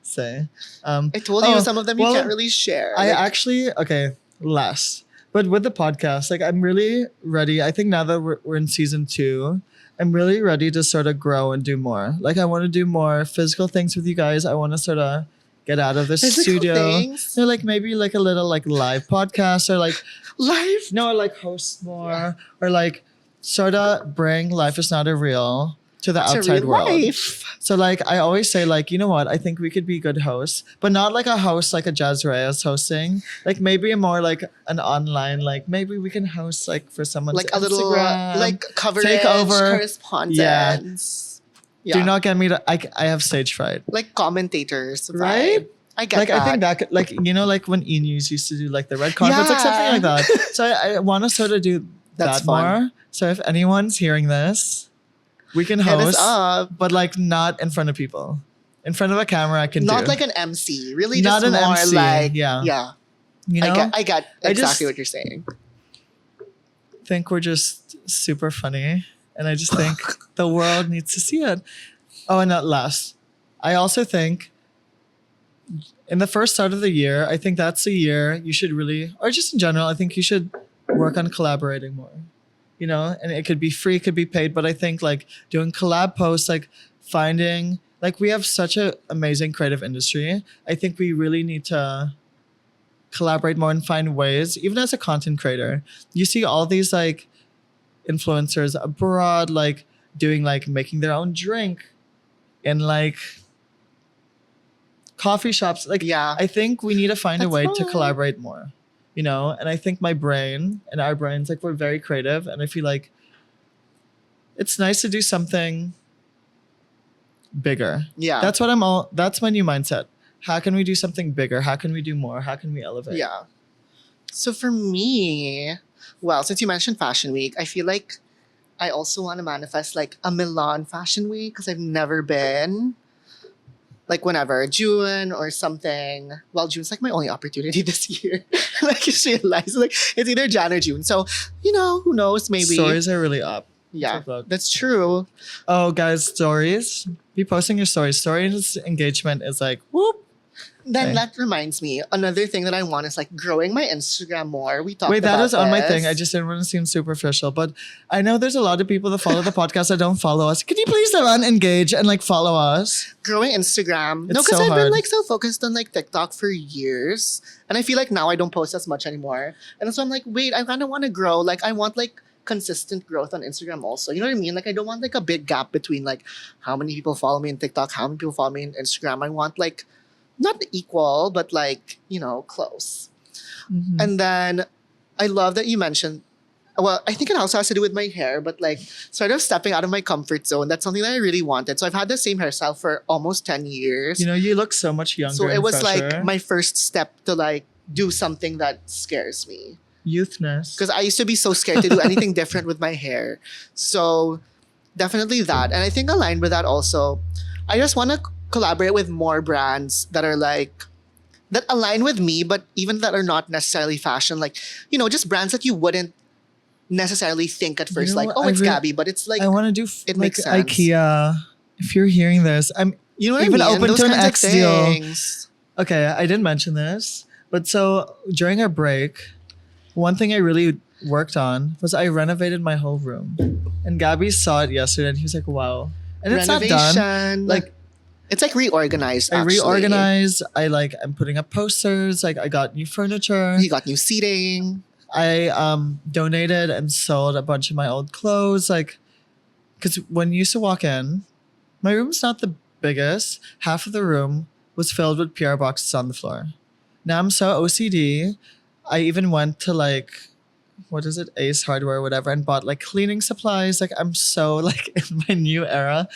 say. I told you some of them you can't really share. I Like, actually, okay, less. But with the podcast, like I'm really ready. I think now that we're in season 2, I'm really ready to sort of grow and do more. Like I want to do more physical things with you guys. I want to sort of get out of the physical studio. things. So like maybe like a little like live podcast or like Life. no, or like host more or like sort of bring Life Is Not a Real to the It's a outside real world. life. So like I always say like, you know what, I think we could be good hosts, but not like a host like a Jazz Reyes hosting. Like maybe a more like an online, like maybe we can host like for someone's Like a little Instagram. like coverage, take over. correspondence. Yeah. Do not get me to I have stage fright. Like commentators, vibe. Right? I get Like that. I think that could, like you know like when E News used to do like the red carpets, like something like that. So I want to sort of do That's that fun. more. So if anyone's hearing this, we can Hit us host, up. but like not in front of people. In front of a camera, I can Not do. like an MC. Really, Not just an more MC, like yeah. You know, I get I exactly just- what you're saying. think we're just super funny, and I just think the world needs to see it. Oh, and at last, I also think in the first start of the year, I think that's the year you should really, or just in general, I think you should work on collaborating more. You know, and it could be free, it could be paid, but I think like doing collab posts, like finding, like we have such an amazing creative industry. I think we really need to collaborate more and find ways, even as a content creator. You see all these like influencers abroad, like doing like making their own drink in like coffee shops. Like, Yeah. I think we need to find a That's way to fun. collaborate more, you know? And I think my brain and our brains, like we're very creative. And I feel like it's nice to do something bigger. Yeah. That's my new mindset. How can we do something bigger? How can we do more? How can we elevate? Yeah. So for me, well, since you mentioned Fashion Week, I feel like I also want to manifest like a Milan Fashion Week because I've never been. Like whenever, June or something. Well, June's like my only opportunity this year. Like you realize, like it's either Jan or June. So, you know, who knows, maybe. Stories are really up. Yeah, TikTok. that's true. Oh, guys, stories. Be posting your stories. Stories engagement is like, whoop. Then Okay. that reminds me, another thing that I want is like growing my Instagram more. We talked Wait, about that is on my this. thing. I just didn't want to seem superficial, but I know there's a lot of people that follow the podcast that don't follow us. Could you please engage and like follow us? growing Instagram. No, It's because so I've been hard. like so focused on like TikTok for years. And I feel like now I don't post as much anymore. And so I'm like, wait, I kind of want to grow. Like I want like consistent growth on Instagram also. You know what I mean? Like I don't want like a big gap between like how many people follow me in TikTok, how many people follow me in Instagram. I want like not equal, but like, you know, close. Mhm. And then I love that you mentioned, well, I think it also has to do with my hair, but like sort of stepping out of my comfort zone. That's something that I really wanted. So I've had the same hairstyle for almost 10 years. You know, you look so much younger. So it and was fresher. like my first step to like do something that scares me. Youthness. Because I used to be so scared to do anything different with my hair. So definitely that. And I think aligned with that also, I just want to collaborate with more brands that are like, that align with me, but even that are not necessarily fashion. Like, you know, just brands that you wouldn't necessarily think at first, You know like, what? oh, I it's re- Gabbie, but it's like, I want to do it like makes sense. IKEA. If you're hearing this, I'm you know what even I mean? open Those to an kinds of X deal. things. Okay, I didn't mention this, but so during our break, one thing I really worked on was I renovated my whole room. And Gabby saw it yesterday and he was like, wow. And it's not done. Renovation. Like it's like reorganized, I actually. reorganized. I'm putting up posters. Like I got new furniture. You got new seating. I donated and sold a bunch of my old clothes. Like, because when you used to walk in, my room's not the biggest. Half of the room was filled with PR boxes on the floor. Now I'm so OCD. I even went to like, what is it, Ace Hardware or whatever, and bought like cleaning supplies. Like I'm so like in my new era.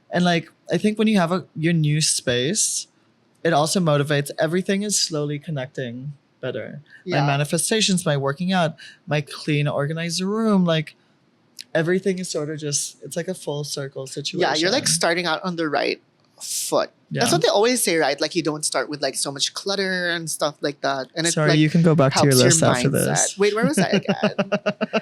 And like, I think when you have your new space, it also motivates. Everything is slowly connecting better. Yeah. My manifestations, my working out, my clean, organized room, like everything is sort of just, it's like a full circle situation. Yeah, you're like starting out on the right foot. Yeah. That's what they always say, right? Like you don't start with like so much clutter and stuff like that. And it Sorry, like you can go back to your helps list after mindset. this. Wait, where was I again?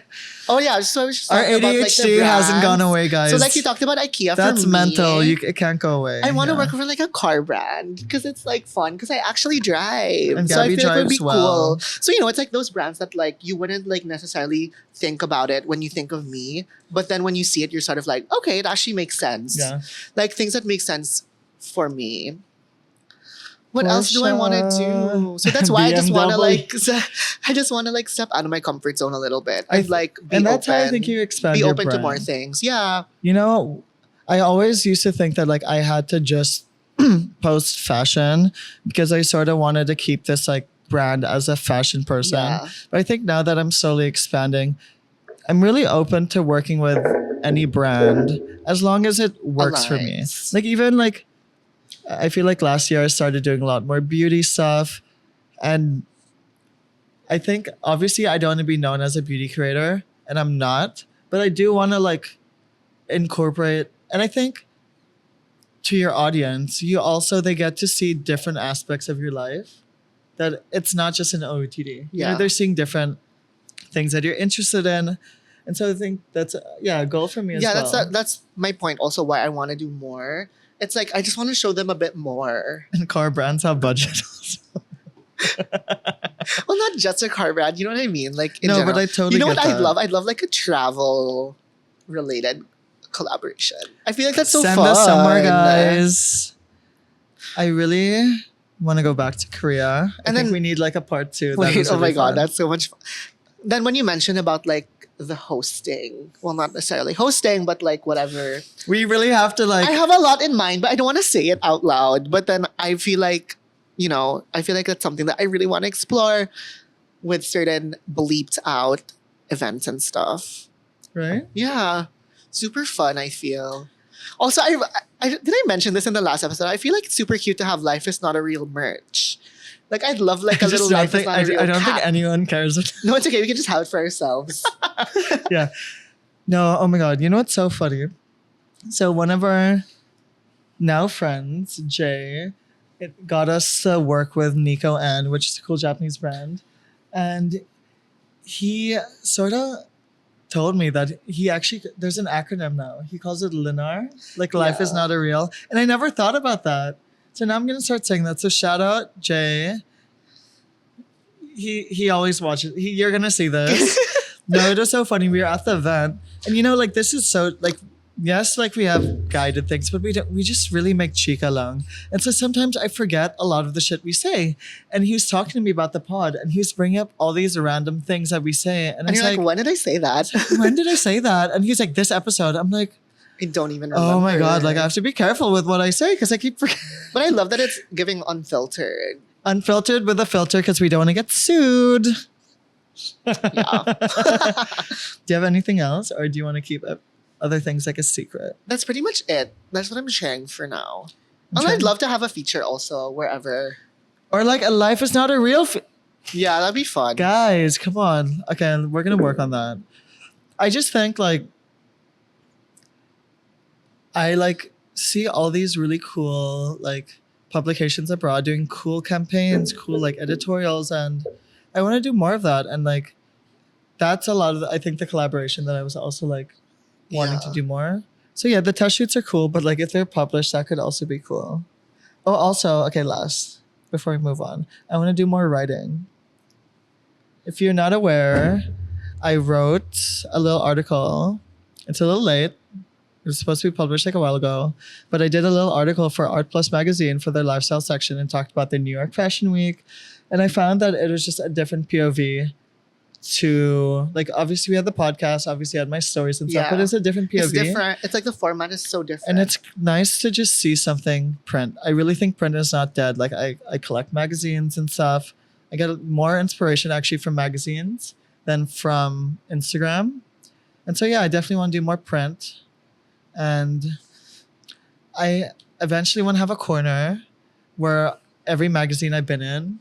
Oh yeah, so I was just Our talking about, like, the ADHD hasn't gone brands. away, guys. So like you talked about IKEA. That's for me, mental. It can't go away. I want to Yeah. work for like a car brand because it's like fun because I actually drive. And so I Gabbie feel like it would be drives well. cool. So you know, it's like those brands that like you wouldn't like necessarily think about it when you think of me, but then when you see it, you're sort of like, okay, it actually makes sense. Yeah. Like things that make sense for me. What else do I want to do? So that's why I just want to BMW. I just want to like step out of my comfort zone a little bit I and th- like be And that's open, how I think you expand be your open to brand. more things. Yeah. You know, I always used to think that like I had to just post fashion because I sort of wanted to keep this like brand as a fashion person. Yeah. But I think now that I'm slowly expanding, I'm really open to working with any brand as long as it works for me. Aligns. Like even like I feel like last year I started doing a lot more beauty stuff, and I think obviously I don't want to be known as a beauty creator, and I'm not, but I do want to like incorporate, and I think to your audience, they get to see different aspects of your life, that it's not just an OOTD. You Yeah. know, they're seeing different things that you're interested in. And so I think that's a goal for me as Yeah, well. that's my point also why I want to do more. It's like I just want to show them a bit more. And car brands have budget also. Well, not just a car brand, you know what I mean? Like in No, general. but I totally You know get what I'd that. love? I'd love like a travel related collaboration. I feel like that's so Send fun. us somewhere, guys. I really want to go back to Korea. I And think then- we need like a part 2. That Wait, was oh my really god, fun. that's so much fun. Then when you mentioned about like the hosting, well, not necessarily hosting, but like whatever. We really have to like I have a lot in mind, but I don't want to say it out loud. But then I feel like, you know, I feel like that's something that I really want to explore with certain bleeped out events and stuff. right? Yeah, super fun, I feel. Also, I did I mention this in the last episode? I feel like it's super cute to have Life is Not a Real merch. Like, I'd love like a I just little don't Life think is Not a Real I don't think cap. anyone cares. No, it's okay. We can just have it for ourselves. Yeah. No, oh my god. You know what's so funny? So one of our now friends, Jay, it got us to work with Nico N, which is a cool Japanese brand. And he sort of told me that there's an acronym now. He calls it LINAR, like Life is Yeah. Not a Real. And I never thought about that. So now I'm going to start saying that. So shout out Jay. He always watches. You're going to see this. No, it was so funny. We were at the event, and you know, like this is so like yes, like we have guided things, but we just really make chica lang. And so sometimes I forget a lot of the shit we say. And he was talking to me about the pod and he was bringing up all these random things that we say. And I And was you're like, like, when did I say that? when did I say that? And he's like, this episode. I'm like, I don't even remember. oh my God, like I have to be careful with what I say because I keep forgetting. But I love that it's giving unfiltered. Unfiltered with a filter because we don't want to get sued. Yeah. Do you have anything else or do you want to keep other things like a secret? That's pretty much it. That's what I'm sharing for now. I'm And I'd trying- love to have a feature also wherever. Or like a life is not a real Yeah, that'd be fun. guys, come on. Okay, we're gonna work on that. I just think like I like see all these really cool like publications abroad doing cool campaigns, cool like editorials, and I want to do more of that. And like that's a lot of I think the collaboration that I was also like wanting to Yeah. do more. So yeah, the test shoots are cool, but like if they're published, that could also be cool. Oh, also, okay, last before we move on, I want to do more writing. If you're not aware, I wrote a little article. It's a little late. It was supposed to be published like a while ago, but I did a little article for Art Plus magazine for their lifestyle section and talked about the New York Fashion Week. And I found that it was just a different POV to like obviously we had the podcast, obviously I had my stories and stuff, Yeah. but it's a different POV. It's different. It's like the format is so different. And it's nice to just see something print. I really think print is not dead. Like I collect magazines and stuff. I get more inspiration actually from magazines than from Instagram. And so yeah, I definitely want to do more print. And I eventually want to have a corner where every magazine I've been in,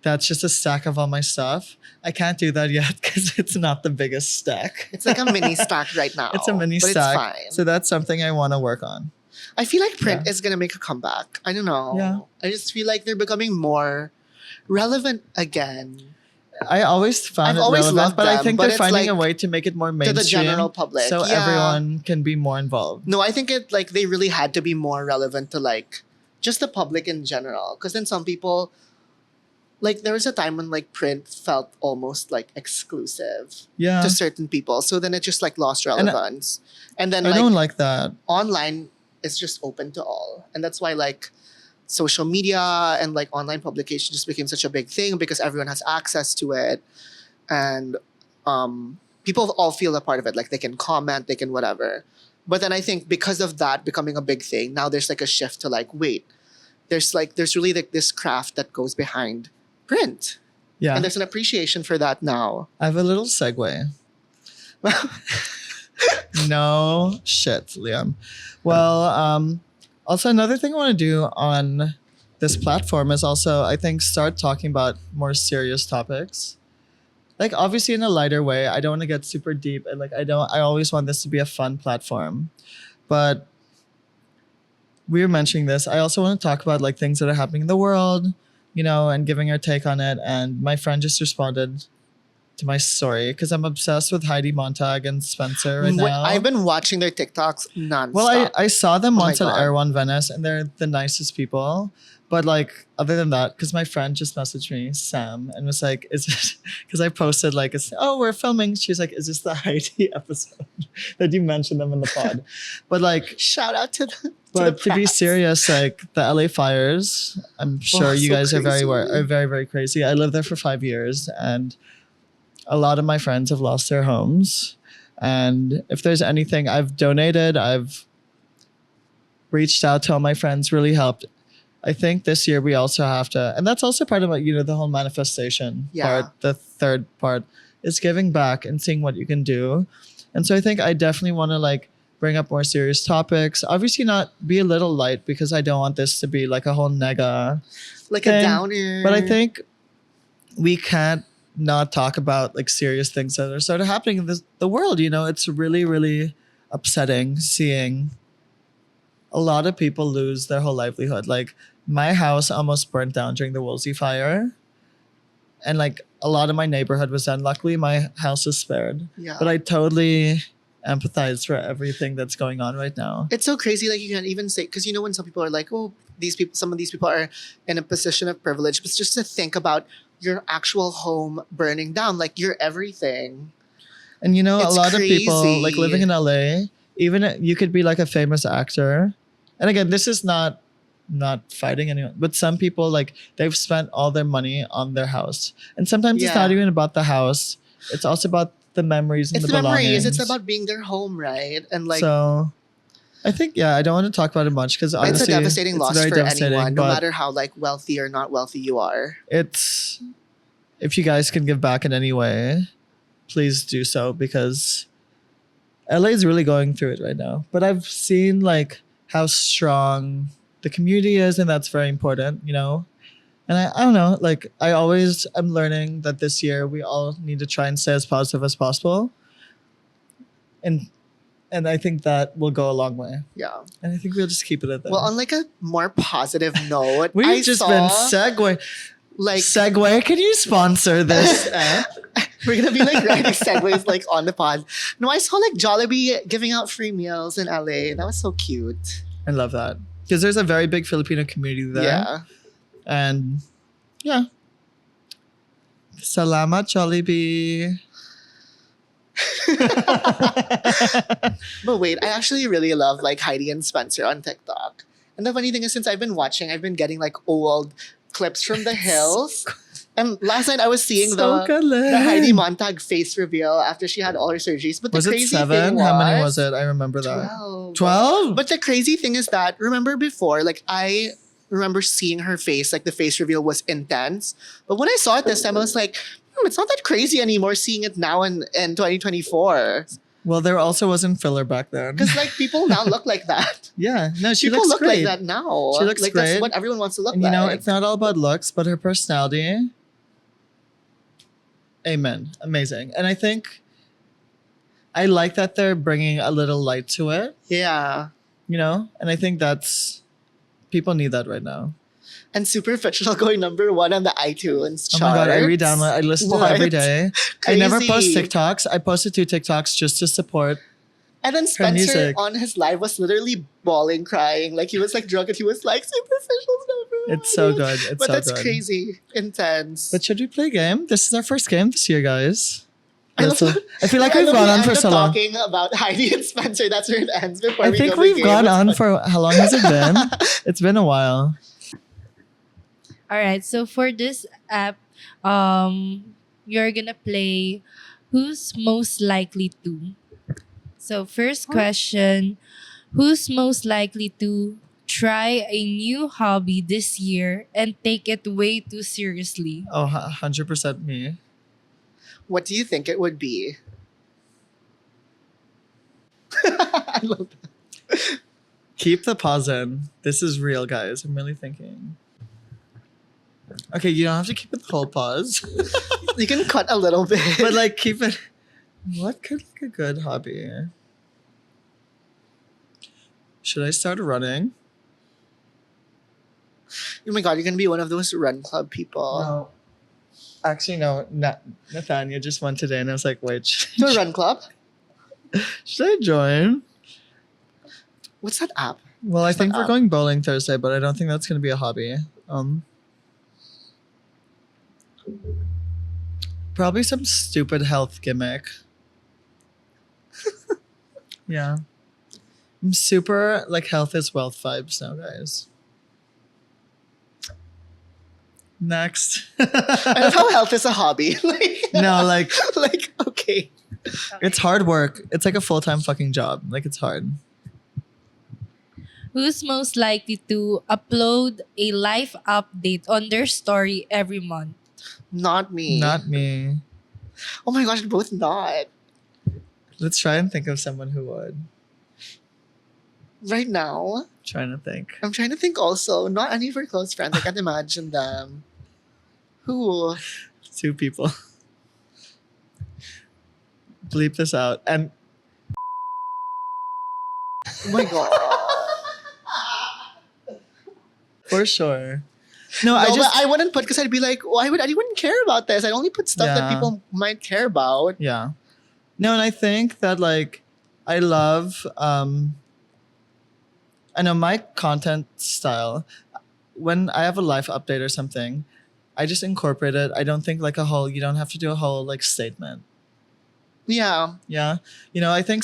that's just a stack of all my stuff. I can't do that yet because it's not the biggest stack. It's like a mini stack right now. It's a mini but stack. It's fine. So that's something I want to work on. I feel like print is gonna make a comeback. I don't know. Yeah. I just feel like they're becoming more relevant again I always found I've it always relevant, loved but I them, think but they're it's finding a like way to make it more to mainstream. the general public. So Yeah. everyone can be more involved. No, I think it like they really had to be more relevant to like just the public in general. Because then some people, like there was a time when like print felt almost like exclusive Yeah. to certain people. So then it just like lost And relevance. And then I like don't like that. online is just open to all. And that's why like social media and like online publication just became such a big thing because everyone has access to it. And people all feel a part of it. Like they can comment, they can whatever. But then I think because of that becoming a big thing, now there's like a shift to like, wait, there's really like this craft that goes behind print. Yeah. And there's an appreciation for that now. I have a little segue. No shit, Liam. Well, also another thing I want to do on this platform is also, I think, start talking about more serious topics. Like obviously in a lighter way. I don't want to get super deep and like I always want this to be a fun platform. But we were mentioning this. I also want to talk about like things that are happening in the world, you know, and giving our take on it. And my friend just responded to my story because I'm obsessed with Heidi Montag and Spencer right now. I've been watching their TikToks nonstop. Well, I saw them Oh my once at God. Air One Venice, and they're the nicest people. But like, other than that, because my friend just messaged me, Sam, and was like, "Is it?" Because I posted like, "Oh, we're filming." She's like, "Is this the Heidi episode that you mentioned them in the pod?" But like, Shout out to the but to be press. serious, like the LA fires, I'm sure you so guys are crazy. very very crazy. I lived there for 5 years, and a lot of my friends have lost their homes. And if there's anything I've donated, I've reached out to all my friends, really helped. I think this year we also have to, and that's also part of it, you know, the whole manifestation Yeah. part. The third part is giving back and seeing what you can do. And so I think I definitely want to like bring up more serious topics. Obviously not be a little light because I don't want this to be like a whole nega Like thing. a downer. But I think we can't not talk about like serious things that are sort of happening in the world. You know, it's really, really upsetting seeing a lot of people lose their whole livelihood. Like my house almost burnt down during the Woolsey fire. And like a lot of my neighborhood was done. Luckily, my house is spared. Yeah. But I totally empathize for everything that's going on right now. It's so crazy. Like you can't even say, because you know when some people are like, "Oh, some of these people are in a position of privilege," but just to think about your actual home burning down, like your everything. And you know, It's a lot of people like crazy. living in LA, even you could be like a famous actor. And again, this is not fighting anyone, but some people like they've spent all their money on their house, and sometimes it's not Yeah. even about the house. It's also about the memories and It's the the memories. belongings. It's about being their home, right? And like so. I think I don't want to talk about it much because honestly, it's a devastating loss very for devastating, anyone, no but matter how like wealthy or not wealthy you are. it's if you guys can give back in any way, please do so because LA is really going through it right now. But I've seen like how strong the community is, and that's very important, you know. And I don't know, like I'm learning that this year we all need to try and stay as positive as possible. And I think that will go a long way. Yeah. And I think we'll just keep it at that. Well, on like a more positive note, We've I just saw, been segue. like Segway, can you sponsor this app? we're gonna be like writing segues like on the pod. No, I saw like Jollibee giving out free meals in LA. That was so cute. I love that. Because there's a very big Filipino community there. Yeah. And yeah. Salamat, Jollibee. But wait, I actually really love like Heidi and Spencer on TikTok. And the funny thing is, since I've been watching, I've been getting like old clips from the hills. And last night I was seeing the Heidi Montag face reveal after she had all her surgeries. But the Was it crazy 7? thing was, How many was it? I remember that. 12. 12? But the crazy thing is that, remember before, like I remember seeing her face, like the face reveal was intense. But when I saw it this time, I was like, it's not that crazy anymore seeing it now in 2024. Well, there also wasn't filler back then. Because like people now look like that. Yeah. No, she People looks look great. like that now. She looks like great. That's what everyone wants to look And like. you know, it's not all about looks, but her personality. Amen. Amazing. And I think I like that they're bringing a little light to it, yeah. you know? And I think people need that right now. And Superficial going number 1 on the iTunes Oh chart. my God, I re-download. I listen to it every What? day. I never post Crazy. TikToks. I posted 2 TikToks just to support. And then Spencer music. on his live was literally bawling, crying. Like he was like drunk and he was like, Superficial's number 1. It's so good. It's But so that's good. crazy. Intense. But should we play a game? This is our first game this year, guys. I love- I feel like I we've love gone we on end for up so long. talking about Heidi and Spencer. That's where it ends before I we think go to we've game. gone It's on fun. for how long has it been? It's been a while. All right. So for this app, you're gonna play who's most likely to. So first question, who's most likely to try a new hobby this year and take it way too seriously? Oh, 100% me. What do you think it would be? I love that. Keep the pause in. This is real, guys. I'm really thinking. Okay, you don't have to keep it the whole pause. You can cut a little bit. But like keep it. What could like a good hobby? Should I start running? Oh my god, you're gonna be one of those run club people. No. Actually, no. Nathania just went today, and I was like, wait, To a run club? should I join? What's that app? Well, I What's think that we're app? going bowling Thursday, but I don't think that's going to be a hobby. Probably some stupid health gimmick. Yeah. I'm super like health is wealth vibes now, guys. Next. I love how health is a hobby. Like No, like like okay. it's hard work. It's like a full-time fucking job. Like it's hard. Who's most likely to upload a life update on their story every month? Not me. Not me. Oh my gosh, both not. Let's try and think of someone who would. Right now, Trying to think. I'm trying to think also. Not any of our close friends. I can't imagine them. Who? 2 people. Bleep this out. And Oh my god. for sure. No, No, I but just I wouldn't put because I'd be like, why would I wouldn't care about this? I'd only put stuff that Yeah. people might care about. yeah. No, and I think that like I love I know my content style when I have a life update or something, I just incorporate it. I don't think like you don't have to do a whole like statement. Yeah. Yeah. You know, I think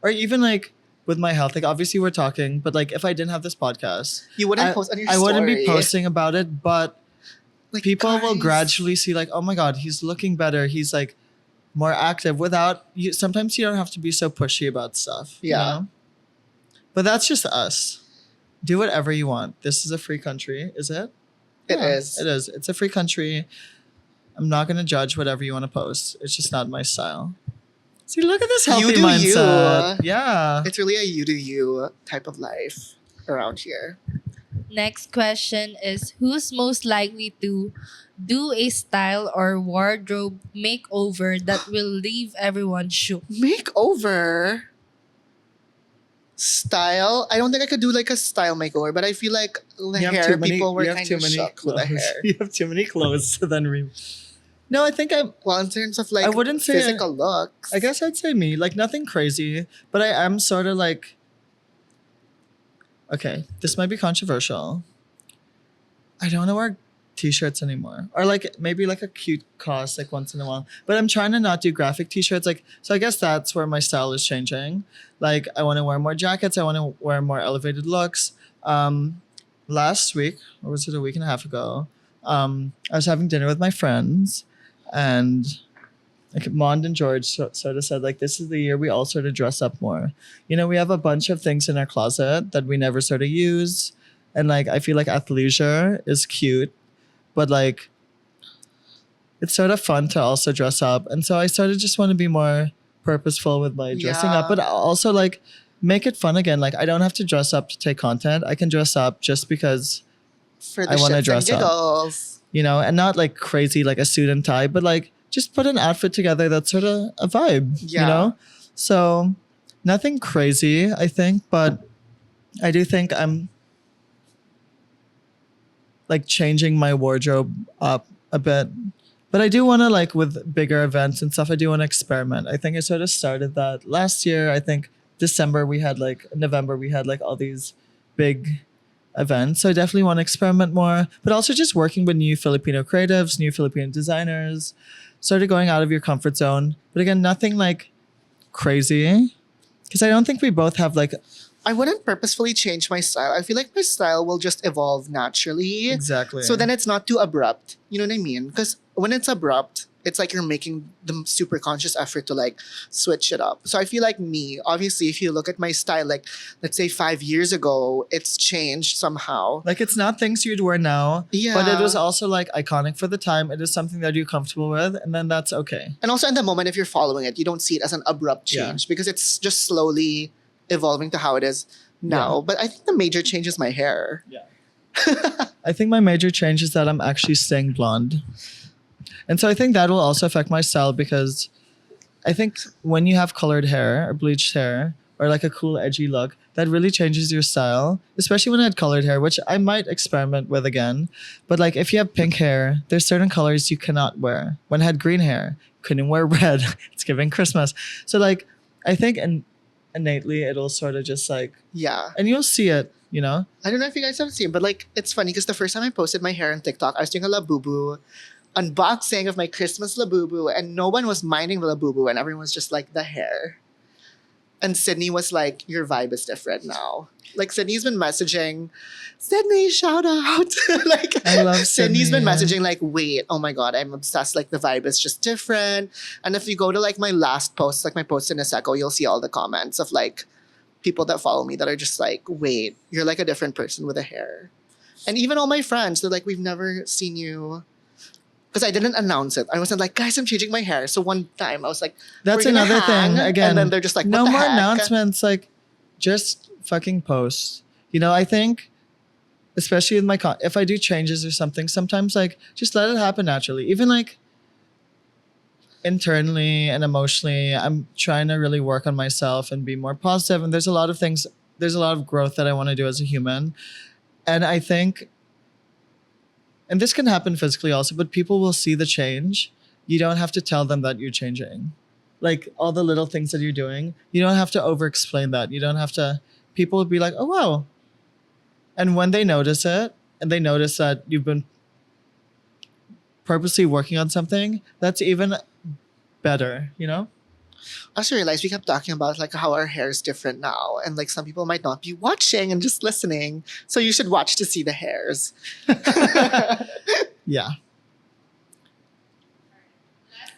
or even like with my health. Like obviously we're talking, but like if I didn't have this podcast, You wouldn't post on your I story. wouldn't be posting about it, but Like, people will guys. gradually see like, oh my God, he's looking better. He's like more active without you. Sometimes you don't have to be so pushy about stuff. Yeah. You know? But that's just us. Do whatever you want. This is a free country, is it? It Yeah, is. It is. It's a free country. I'm not going to judge whatever you want to post. It's just not my style. See, look at this healthy You do mindset. you. Yeah. It's really a you do you type of life around here. Next question is, who's most likely to do a style or wardrobe makeover that will leave everyone shook? Makeover. Style. I don't think I could do like a style makeover, but I feel like the hair people were kind of shocked with the hair. You have too many clothes to then No, I think I'm. Well, in terms of like I wouldn't say physical looks. I guess I'd say me. Like nothing crazy, but I am sort of like. Okay, this might be controversial. I don't want to wear t-shirts anymore, or like maybe like a cute cos like once in a while. But I'm trying to not do graphic t-shirts. Like so, I guess that's where my style is changing. Like I want to wear more jackets. I want to wear more elevated looks. Last week, or was it a week and a half ago? I was having dinner with my friends, and like Mond and George sort of said like this is the year we all sort of dress up more. You know, we have a bunch of things in our closet that we never sort of use, and like I feel like athleisure is cute, but like it's sort of fun to also dress up, and so I sort of just want to be more purposeful with my dressing up, Yeah. but also like make it fun again. Like I don't have to dress up to take content. I can dress up just because for the I wanna shits and dress up. giggles. you know, and not like crazy like a suit and tie, but like just put an outfit together that's sort of a vibe, Yeah. you know? So nothing crazy, I think, but I do think I'm like changing my wardrobe up a bit. But I do want to like with bigger events and stuff, I do want to experiment. I think I sort of started that last year. I think November we had like all these big events. So I definitely want to experiment more, but also just working with new Filipino creatives, new Filipino designers, sort of going out of your comfort zone. But again, nothing like crazy. Because I don't think we both have like I wouldn't purposefully change my style. I feel like my style will just evolve naturally. exactly. So then it's not too abrupt. You know what I mean? Because when it's abrupt, it's like you're making the super conscious effort to like switch it up. So I feel like me, obviously, if you look at my style, like let's say 5 years ago, it's changed somehow. like it's not things you'd wear now, Yeah. but it was also like iconic for the time. It is something that you're comfortable with, and then that's okay. And also in the moment, if you're following it, you don't see it as an abrupt Yeah. change because it's just slowly evolving to how it is now. Yeah. But I think the major change is my hair. I think my major change is that I'm actually staying blonde. And so I think that will also affect my style because I think when you have colored hair or bleached hair or like a cool edgy look, that really changes your style, especially when I had colored hair, which I might experiment with again. But like if you have pink hair, there's certain colors you cannot wear. When I had green hair, couldn't wear red. It's giving Christmas. So like I think innately it'll sort of just like, Yeah. and you'll see it, you know? I don't know if you guys have seen, but like it's funny because the first time I posted my hair on TikTok, I was doing a Labubu unboxing of my Christmas Labubu, and no one was minding the Labubu, and everyone was just like the hair. And Sydney was like, "Your vibe is different now." Like Sydney's been messaging, Sydney, shout out. Like I love Sydney's been Sydney. messaging like, "Wait, oh my god, I'm obsessed. Like the vibe is just different." And if you go to like my last post, like my post in Niseko, you'll see all the comments of like people that follow me that are just like, "Wait, you're like a different person with a hair." And even all my friends, they're like, "We've never seen you." Because I didn't announce it. I wasn't like, "Guys, I'm changing my hair." So one time I was like, That's "We're gonna another hang," thing. Again, and then they're just like, no "What the more heck?" announcements. Like, just fucking post. You know, I think, especially with my if I do changes or something, sometimes like just let it happen naturally. Even like internally and emotionally, I'm trying to really work on myself and be more positive. And there's a lot of things. There's a lot of growth that I want to do as a human, and I think. And this can happen physically also, but people will see the change. You don't have to tell them that you're changing. Like all the little things that you're doing, you don't have to over explain that. You don't have to, people will be like, oh, wow. And when they notice it and they notice that you've been purposely working on something, that's even better, you know? I also realized we kept talking about like how our hair is different now, and like some people might not be watching and just listening. So you should watch to see the hairs. Yeah.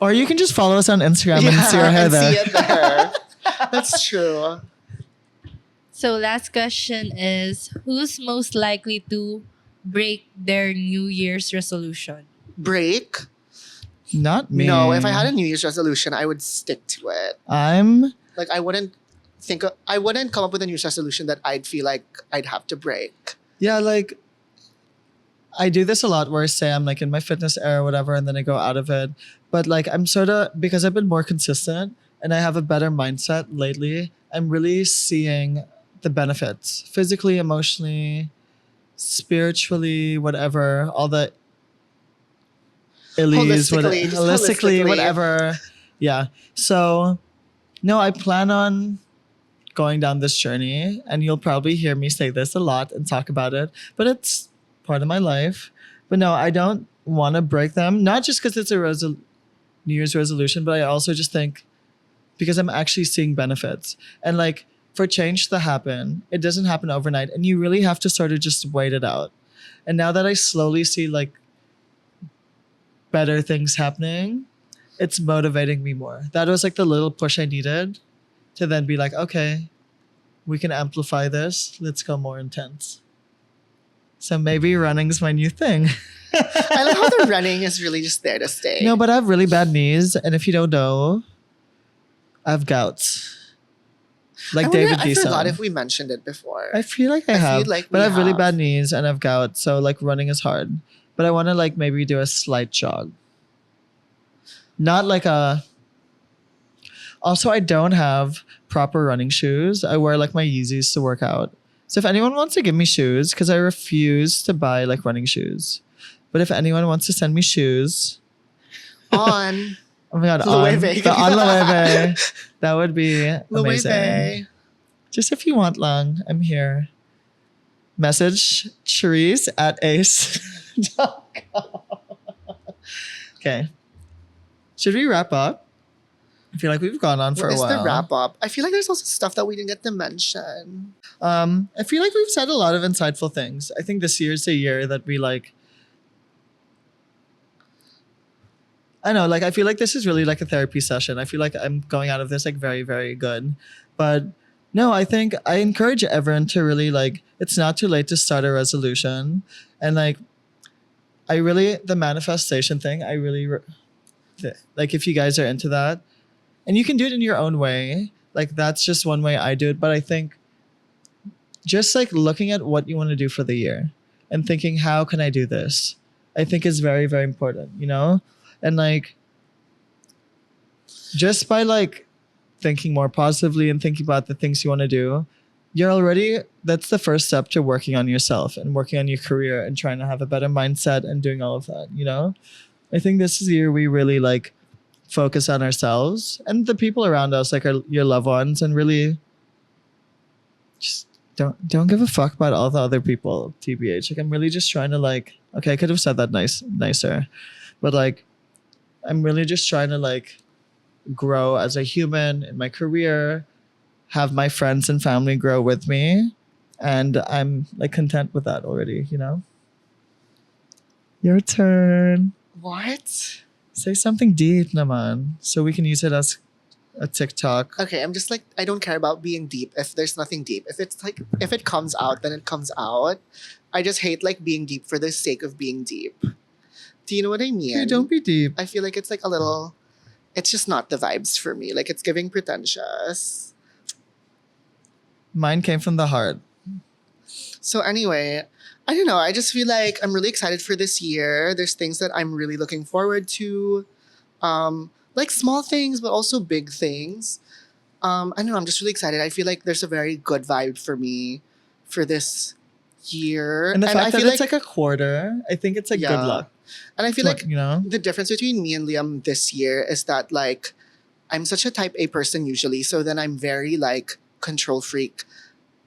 Or you can just follow us on Instagram and see our hair and there. see it there. That's true. So last question is, who's most likely to break their New Year's resolution? Break? Not me. No, if I had a New Year's resolution, I would stick to it. I'm Like I wouldn't come up with a New Year's resolution that I'd feel like I'd have to break. yeah, like I do this a lot where I say I'm like in my fitness era or whatever, and then I go out of it. But like I'm sort of, because I've been more consistent and I have a better mindset lately, I'm really seeing the benefits physically, emotionally, spiritually, whatever, all the illies, Holistically, just holistically, holistically. whatever. Yeah. So no, I plan on going down this journey, and you'll probably hear me say this a lot and talk about it, but it's part of my life. But no, I don't want to break them, not just because it's a New Year's resolution, but I also just think because I'm actually seeing benefits. And like for change to happen, it doesn't happen overnight, and you really have to sort of just wait it out. And now that I slowly see like better things happening, it's motivating me more. That was like the little push I needed to then be like, okay, we can amplify this. Let's go more intense. So maybe running's my new thing. I love how the running is really just there to stay. No, but I have really bad knees, and if you don't know, I have gout. Like I David I forgot Deason. if we mentioned it before. I feel like I I have, feel like but we I have really have. bad knees and I have gout, so like running is hard. But I want to like maybe do a slight jog. Not like a. Also, I don't have proper running shoes. I wear like my Yeezys to work out. So if anyone wants to give me shoes, because I refuse to buy like running shoes, but if anyone wants to send me shoes, On oh my god, Loewe. on Loewe, that would be amazing. Loewe. Just if you want lang, I'm here. Message Charisse at ace. Okay. Should we wrap up? I feel like we've gone on for What a is while. the wrap up? I feel like there's also stuff that we didn't get to mention. I feel like we've said a lot of insightful things. I think this year's a year that we like. I know, like I feel like this is really like a therapy session. I feel like I'm going out of this like very, very good. But no, I think I encourage everyone to really like, it's not too late to start a resolution. And like, I really, the manifestation thing, I really, like if you guys are into that, and you can do it in your own way, like that's just one way I do it. But I think just like looking at what you want to do for the year and thinking, how can I do this? I think is very, very important, you know? And like, just by like thinking more positively and thinking about the things you want to do, you're already, that's the first step to working on yourself and working on your career and trying to have a better mindset and doing all of that, you know? I think this is the year we really like focus on ourselves and the people around us, like your loved ones, and really just don't give a fuck about all the other people, TBH. Like I'm really just trying to like, okay, I could have said that nicer, but like, I'm really just trying to like grow as a human in my career, have my friends and family grow with me, and I'm like content with that already, you know? Your turn. What? Say something deep, naman, so we can use it as a TikTok. Okay, I'm just like, I don't care about being deep if there's nothing deep. If it's like, if it comes out, then it comes out. I just hate like being deep for the sake of being deep. Do you know what I mean? Hey, don't be deep. I feel like it's like a little, it's just not the vibes for me. Like it's giving pretentious. Mine came from the heart. So anyway, I don't know. I just feel like I'm really excited for this year. There's things that I'm really looking forward to. Like small things, but also big things. I don't know. I'm just really excited. I feel like there's a very good vibe for me for this year. And the fact I that feel it's like a quarter, I think it's like good Yeah. luck. and I feel like you know? the difference between me and Liam this year is that like I'm such a type A person usually, so then I'm very like control freak.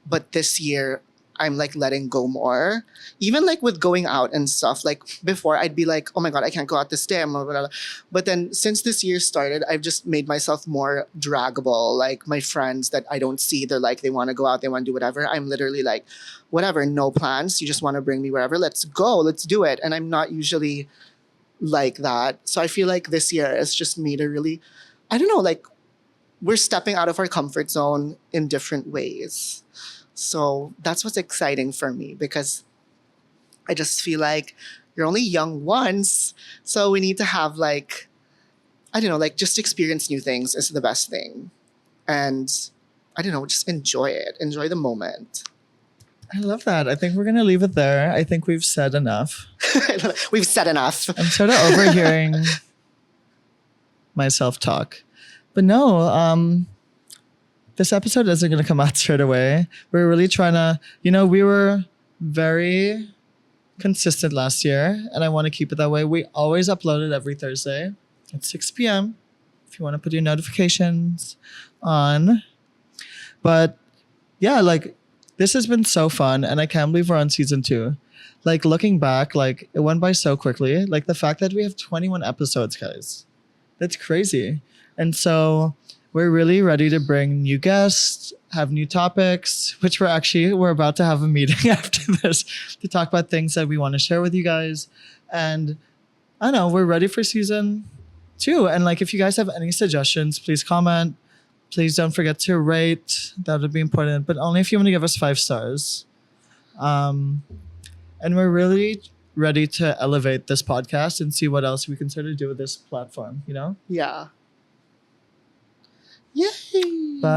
But this year I'm like letting go more. Even like with going out and stuff, like before I'd be like, oh my God, I can't go out this day. Blah, blah, blah. But then since this year started, I've just made myself more draggable. Like my friends that I don't see, they're like, they want to go out, they want to do whatever. I'm literally like, whatever, no plans. You just want to bring me wherever. Let's go, let's do it. And I'm not usually like that. So I feel like this year it's just me to really, I don't know, like we're stepping out of our comfort zone in different ways. So that's what's exciting for me because I just feel like you're only young once. So we need to have like, I don't know, like just experience new things is the best thing. And I don't know, just enjoy it. Enjoy the moment. I love that. I think we're going to leave it there. I think we've said enough. We've said enough. I'm sort of overhearing myself talk. But no, this episode isn't going to come out straight away. We're really trying to, we were very consistent last year, and I want to keep it that way. We always upload it every Thursday at 6 p.m. if you want to put your notifications on. But yeah, like this has been so fun, and I can't believe we're on season 2. Like looking back, like it went by so quickly. Like the fact that we have 21 episodes, guys, that's crazy. And so we're really ready to bring new guests, have new topics, which we're about to have a meeting after this to talk about things that we want to share with you guys. And I don't know, we're ready for season 2. And like, if you guys have any suggestions, please comment. Please don't forget to rate. That would be important, but only if you want to give us 5 stars. And we're really ready to elevate this podcast and see what else we can sort of do with this platform, Yeah. Yay. Bye.